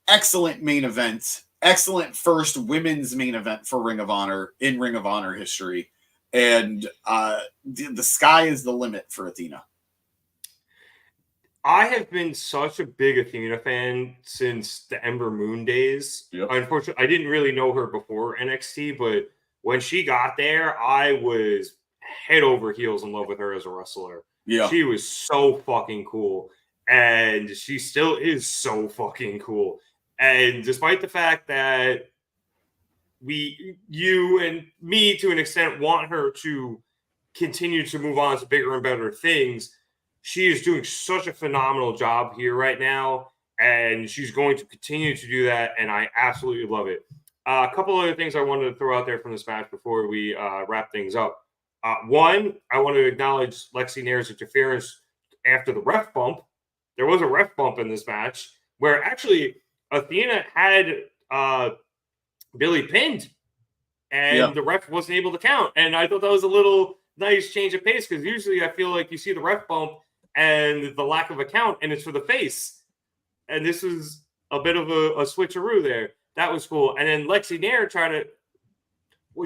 Speaker 2: excellent main event. Excellent first women's main event for Ring of Honor in Ring of Honor history. And the sky is the limit for Athena.
Speaker 4: I have been such a big Athena fan since the Ember Moon days.
Speaker 2: Yep.
Speaker 4: Unfortunately, I didn't really know her before NXT, but when she got there, I was head over heels in love with her as a wrestler.
Speaker 2: Yeah.
Speaker 4: She was so fucking cool. And she still is so fucking cool. And despite the fact that you and me to an extent want her to continue to move on to bigger and better things, she is doing such a phenomenal job here right now, and she's going to continue to do that, and I absolutely love it. A couple other things I wanted to throw out there from this match before we wrap things up. One, I want to acknowledge Lexi Nair's interference after the ref bump. There was a ref bump in this match where actually Athena had Billie pinned, and the ref wasn't able to count. And I thought that was a little nice change of pace because usually I feel like you see the ref bump and the lack of a count, and it's for the face. And this was a bit of a switcheroo there. That was cool. And then Lexi Nair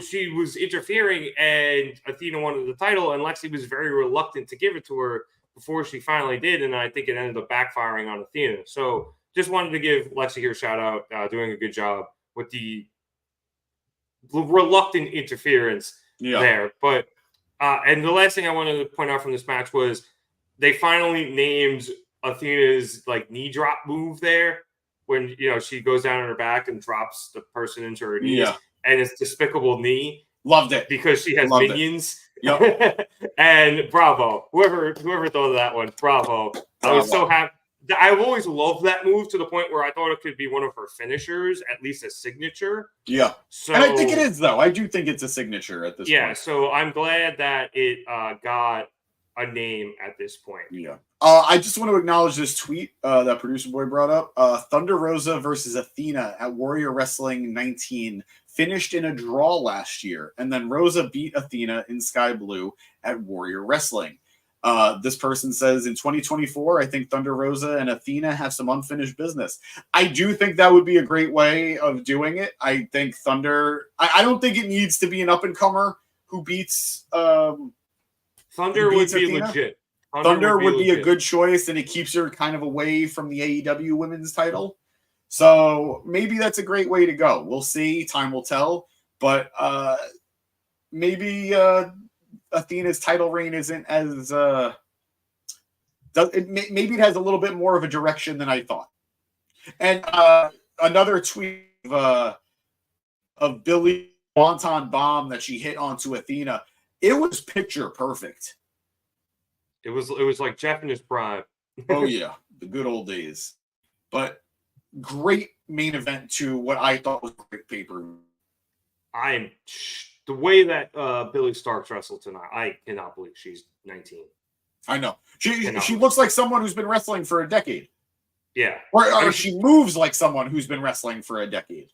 Speaker 4: she was interfering, and Athena wanted the title, and Lexi was very reluctant to give it to her before she finally did, and I think it ended up backfiring on Athena. So just wanted to give Lexi here a shout out, doing a good job with the reluctant interference there. But and the last thing I wanted to point out from this match was they finally named Athena's like knee drop move there when she goes down on her back and drops the person into her knees, and it's Despicable Knee.
Speaker 2: Loved it
Speaker 4: because she has minions. Yep. And bravo, whoever thought of that one, bravo. I was so happy. I've always loved that move to the point where I thought it could be one of her finishers, at least a signature.
Speaker 2: Yeah. So, and I think it is, though. I do think it's a signature at this point.
Speaker 4: Yeah, so I'm glad that it got a name at this point.
Speaker 2: Yeah. I just want to acknowledge this tweet that producer boy brought up. Thunder Rosa versus Athena at Warrior Wrestling 19 finished in a draw last year, and then Rosa beat Athena in Sky Blue at Warrior Wrestling. This person says in 2024, I think Thunder Rosa and Athena have some unfinished business. I do think that would be a great way of doing it. I think Thunder, I don't think it needs to be an up-and-comer who beats
Speaker 4: Thunder would be
Speaker 2: Athena.
Speaker 4: legit.
Speaker 2: Thunder would be a good choice, and it keeps her kind of away from the AEW women's title. So maybe that's a great way to go. We'll see. Time will tell. But maybe Athena's title reign isn't as maybe it has a little bit more of a direction than I thought. And another tweet of Billie Wonton bomb that she hit onto Athena. It was picture perfect.
Speaker 4: It was like Jeff in his prime.
Speaker 2: Oh yeah, the good old days. But great main event to what I thought was a great paper.
Speaker 4: The way that Billie Starkz wrestled tonight, I cannot believe she's 19.
Speaker 2: I know. She looks like someone who's been wrestling for a decade.
Speaker 4: Yeah.
Speaker 2: Or she moves like someone who's been wrestling for a decade.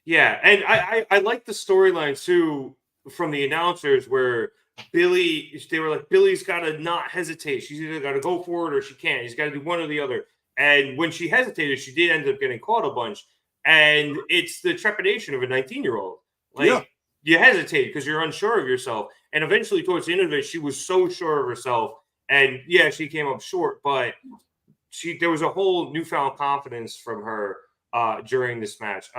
Speaker 4: Yeah, and I like the storyline too from the announcers where they were like, Billie's got to not hesitate. She's either got to go for it or she can't. She's got to do one or the other. And when she hesitated, she did end up getting caught a bunch. And it's the trepidation of a 19-year-old. Like, you hesitate because you're unsure of yourself. And eventually, towards the end of it, she was so sure of herself. And, yeah, she came up short. But there was a whole newfound confidence from her during this match.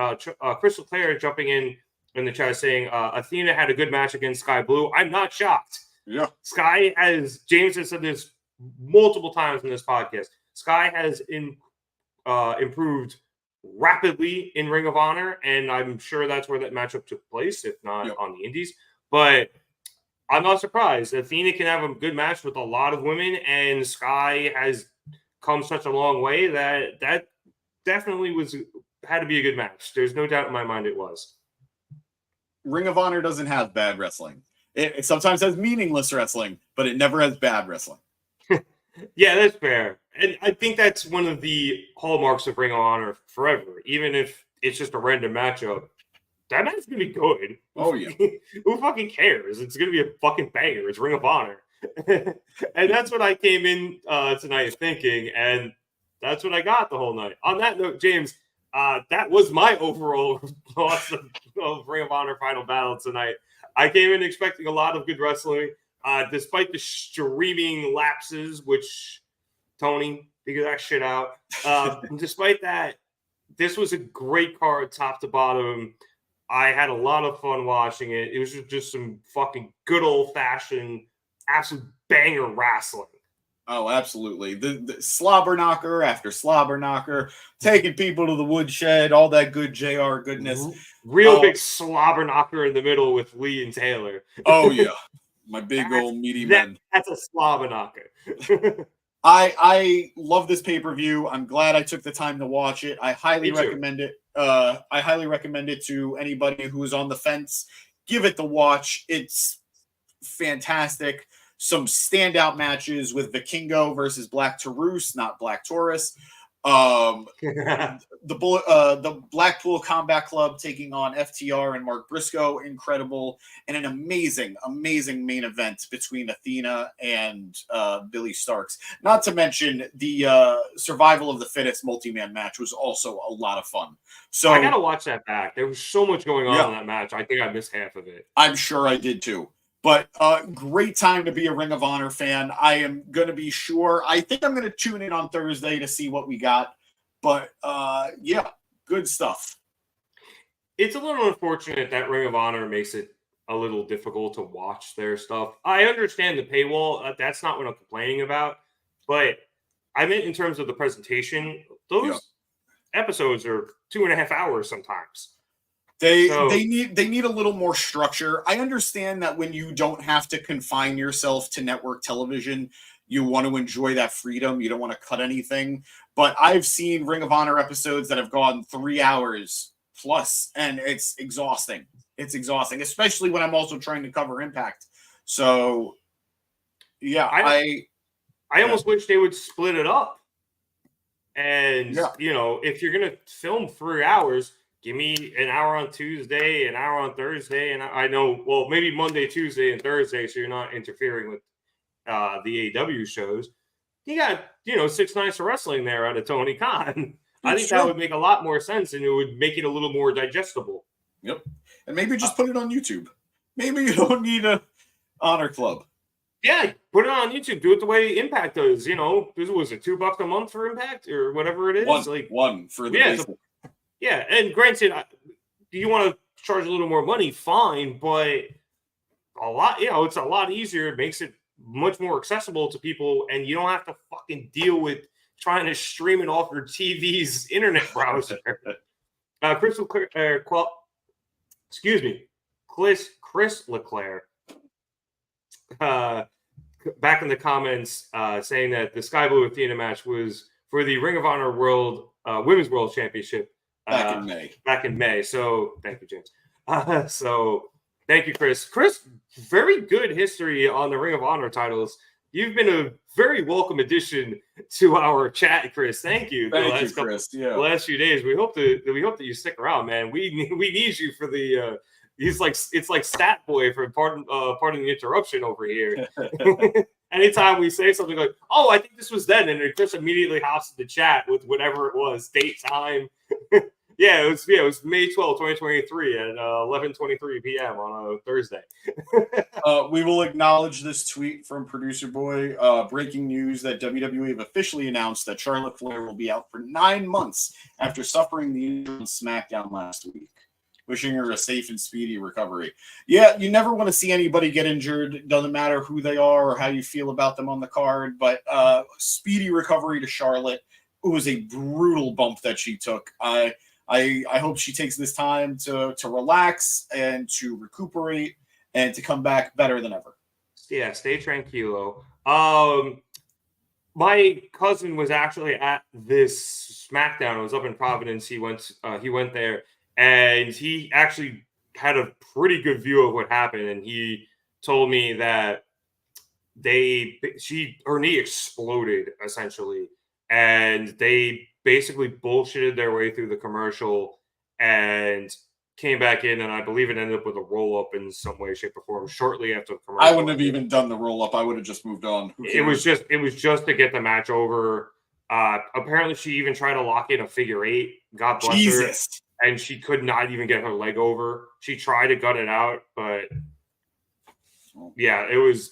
Speaker 4: Crystal Clare jumping in the chat saying, Athena had a good match against Sky Blue. I'm not shocked.
Speaker 2: Yeah.
Speaker 4: Sky has, James has said this multiple times in this podcast, Sky has improved rapidly in Ring of Honor, and I'm sure that's where that matchup took place, if not on the Indies. But I'm not surprised. Athena can have a good match with a lot of women, and Sky has come such a long way that definitely had to be a good match. There's no doubt in my mind it was.
Speaker 2: Ring of Honor doesn't have bad wrestling. It sometimes has meaningless wrestling, but it never has bad wrestling.
Speaker 4: Yeah, that's fair. And I think that's one of the hallmarks of Ring of Honor forever. Even if it's just a random matchup, that match's going to be good.
Speaker 2: Oh, yeah.
Speaker 4: Who fucking cares? It's going to be a fucking banger. It's Ring of Honor. And that's what I came in tonight thinking, and that's what I got the whole night. On that note, James, that was my overall thoughts of Ring of Honor Final Battle tonight. I came in expecting a lot of good wrestling, despite the streaming lapses, which Tony, figure that shit out. Despite that, this was a great card top to bottom. I had a lot of fun watching it. It was just some fucking good old-fashioned, absolute banger wrestling.
Speaker 2: Oh, absolutely. The slobber knocker after slobber knocker, taking people to the woodshed, all that good JR goodness.
Speaker 4: Real big slobber knocker in the middle with Lee and Taylor.
Speaker 2: Oh, yeah. My big old meaty men.
Speaker 4: That's a slobber knocker.
Speaker 2: I love this pay-per-view. I'm glad I took the time to watch it. I highly recommend it. I highly recommend it to anybody who is on the fence. Give it the watch. It's fantastic. Some standout matches with Vikingo versus Black Taurus, not Black Taurus. The Blackpool Combat Club taking on FTR and Mark Briscoe, incredible, and an amazing main event between Athena and Billie Starkz. Not to mention the Survival of the Fittest multi-man match was also a lot of fun. So
Speaker 4: I gotta watch that back. There was so much going on in that match. I think I missed half of it.
Speaker 2: I'm sure I did too. But great time to be a Ring of Honor fan. I am going to be sure. I think I'm going to tune in on Thursday to see what we got. But, yeah, good stuff.
Speaker 4: It's a little unfortunate that Ring of Honor makes it a little difficult to watch their stuff. I understand the paywall. That's not what I'm complaining about. But I meant in terms of the presentation, those episodes are 2.5 hours sometimes.
Speaker 2: They need a little more structure. I understand that when you don't have to confine yourself to network television, you want to enjoy that freedom. You don't want to cut anything. But I've seen Ring of Honor episodes that have gone 3 hours plus, and it's exhausting. It's exhausting, especially when I'm also trying to cover Impact. So Yeah,
Speaker 4: I almost wish they would split it up. And, you know, if you're going to film 3 hours, give me an hour on Tuesday, an hour on Thursday. And I know, well, maybe Monday, Tuesday, and Thursday, so you're not interfering with the AEW shows. You got, you know, 6 nights of wrestling there out of Tony Khan. I think that would make a lot more sense, and it would make it a little more digestible.
Speaker 2: Yep. And maybe just put it on YouTube. Maybe you don't need a Honor Club.
Speaker 4: Yeah, put it on YouTube. Do it the way Impact does. You know, was it $2 a month for Impact or whatever it is?
Speaker 2: One for the basic.
Speaker 4: Yeah, and granted, you want to charge a little more money, fine, but a lot, you know, it's a lot easier. It makes it much more accessible to people, and you don't have to fucking deal with trying to stream it off your TV's internet browser. Chris Leclerc. Back in the comments saying that the Sky Blue Athena match was for the Ring of Honor World Women's World Championship
Speaker 2: back in May.
Speaker 4: So thank you, James. So thank you, Chris. Chris, very good history on the Ring of Honor titles. You've been a very welcome addition to our chat, Chris. Thank you.
Speaker 2: Thank you, Chris.
Speaker 4: The last few days, we hope that you stick around, man. We need you for the. It's like Stat Boy for pardon the interruption over here. Anytime we say something like, "Oh, I think this was then," and it just immediately hops in the chat with whatever it was, date, time. It was May 12, 2023 at 11:23 p.m. on a Thursday.
Speaker 2: We will acknowledge this tweet from Producer Boy. Breaking news that WWE have officially announced that Charlotte Flair will be out for 9 months after suffering the injury on SmackDown last week. Wishing her a safe and speedy recovery. Yeah, you never want to see anybody get injured. Doesn't matter who they are or how you feel about them on the card. But speedy recovery to Charlotte. It was a brutal bump that she took. I hope she takes this time to relax and to recuperate and to come back better than ever.
Speaker 4: Yeah, stay tranquilo. My cousin was actually at this SmackDown. It was up in Providence. He went there. And he actually had a pretty good view of what happened. And he told me that her knee exploded essentially. And they basically bullshitted their way through the commercial and came back in. And I believe it ended up with a roll up in some way, shape, or form shortly after the commercial.
Speaker 2: I wouldn't have even done the roll up. I would have just moved on.
Speaker 4: It was just to get the match over. Apparently she even tried to lock in a figure 8. God bless her. And she could not even get her leg over. She tried to gut it out, but yeah, it was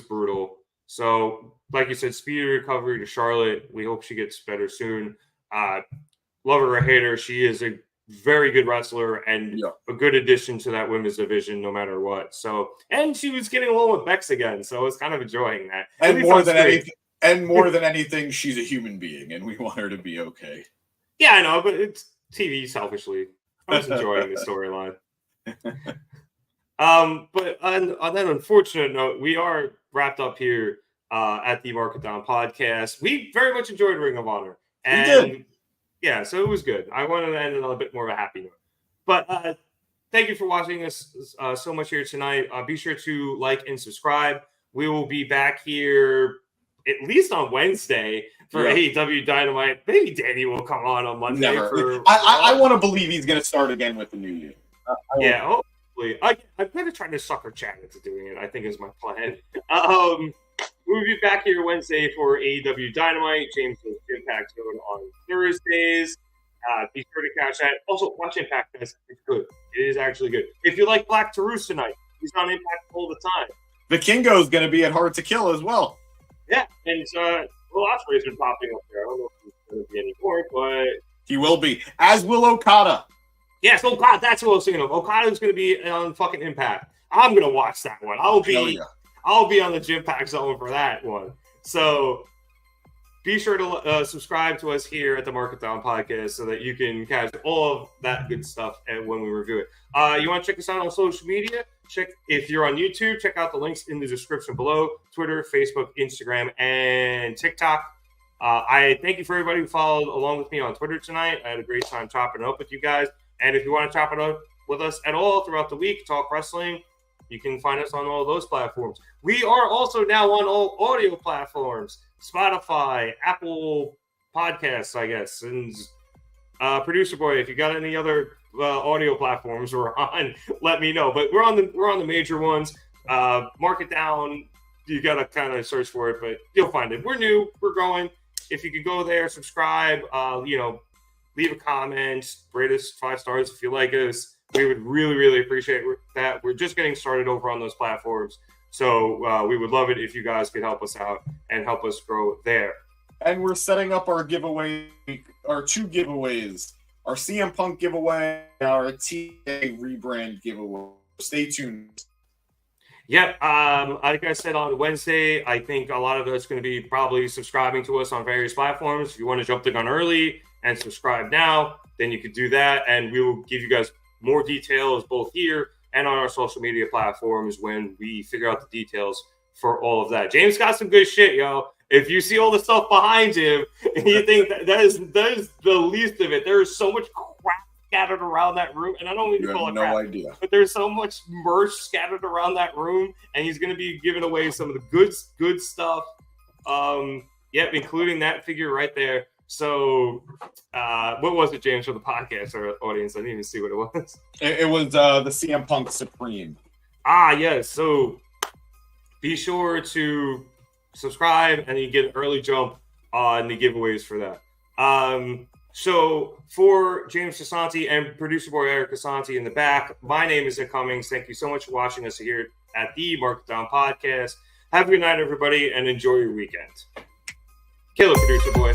Speaker 4: brutal. So, like you said, speedy recovery to Charlotte. We hope she gets better soon. Love her or hate her, she is a very good wrestler and a good addition to that women's division, no matter what. So, and she was getting along with Bex again, so I was kind of enjoying that.
Speaker 2: And more than anything, she's a human being, and we want her to be okay.
Speaker 4: Yeah, I know, but it's TV selfishly. I was enjoying the storyline. But on that unfortunate note, we are wrapped up here at the Mark It Down podcast. We very much enjoyed Ring of Honor. And yeah, so it was good. I wanted to end on a bit more of a happy note. But thank you for watching us so much here tonight. Be sure to like and subscribe. We will be back here at least on Wednesday for AEW Dynamite. Maybe Danny will come on Monday.
Speaker 2: I want to believe he's going to start again with the new year.
Speaker 4: Hopefully. I'm going to try to sucker chat into doing it, I think is my plan. We'll be back here Wednesday for AEW Dynamite. James does Impact Zone on Thursdays. Be sure to catch that. Also, watch Impact. It's good. It is actually good. If you like Black Taurus tonight, he's on Impact all the time.
Speaker 2: Vikingo is going to be at Hard to Kill as well.
Speaker 4: Yeah, and Will Ospreay's been popping up there. I don't know if he's going to be anymore, but
Speaker 2: he will be. As will Okada.
Speaker 4: Yes, Okada. That's what I was thinking of. Okada's going to be on fucking Impact. I'm going to watch that one. I'll be on the Gym Pack Zone for that one. So be sure to subscribe to us here at the Market Down Podcast so that you can catch all of that good stuff and when we review it. You want to check us out on social media? If you're on YouTube, check out the links in the description below. Twitter, Facebook, Instagram, and TikTok. I thank you for everybody who followed along with me on Twitter tonight. I had a great time chopping it up with you guys. And if you want to chop it up with us at all throughout the week, talk wrestling, You can find us on all those platforms. We are also now on all audio platforms, Spotify, Apple Podcasts, I guess, and Producer Boy, if you got any other audio platforms we're on, let me know. But we're on the major ones. Mark it down. You gotta kind of search for it, but you'll find it. We're new, we're growing. If you could go there, subscribe, leave a comment, rate us 5 stars if you like us. We would really, really appreciate that. We're just getting started over on those platforms, so we would love it if you guys could help us out and help us grow there.
Speaker 2: And we're setting up our giveaway, our 2 giveaways, our CM Punk giveaway, and our TA rebrand giveaway. Stay tuned.
Speaker 4: Yep. Like I said on Wednesday, I think a lot of us going to be probably subscribing to us on various platforms. If you want to jump the gun early and subscribe now, then you could do that. And we will give you guys more details both here and on our social media platforms when we figure out the details for all of that. James got some good shit, yo. If you see all the stuff behind him and you think that is the least of it, there is so much crap scattered around that room, and I don't mean to call it crap,
Speaker 2: idea.
Speaker 4: but there's so much merch scattered around that room, and he's going to be giving away some of the good stuff. Yep, including that figure right there. So, what was it, James, for the podcast or audience? I didn't even see what it was.
Speaker 2: It was the CM Punk Supreme.
Speaker 4: Yes. So, be sure to subscribe, and you get an early jump on the giveaways for that. So for James Casanti and producer boy Eric Casanti in the back, my name is Nick Cummings. Thank you so much for watching us here at the Mark It Down Podcast. Have a good night, everybody, and enjoy your weekend. Killer producer boy.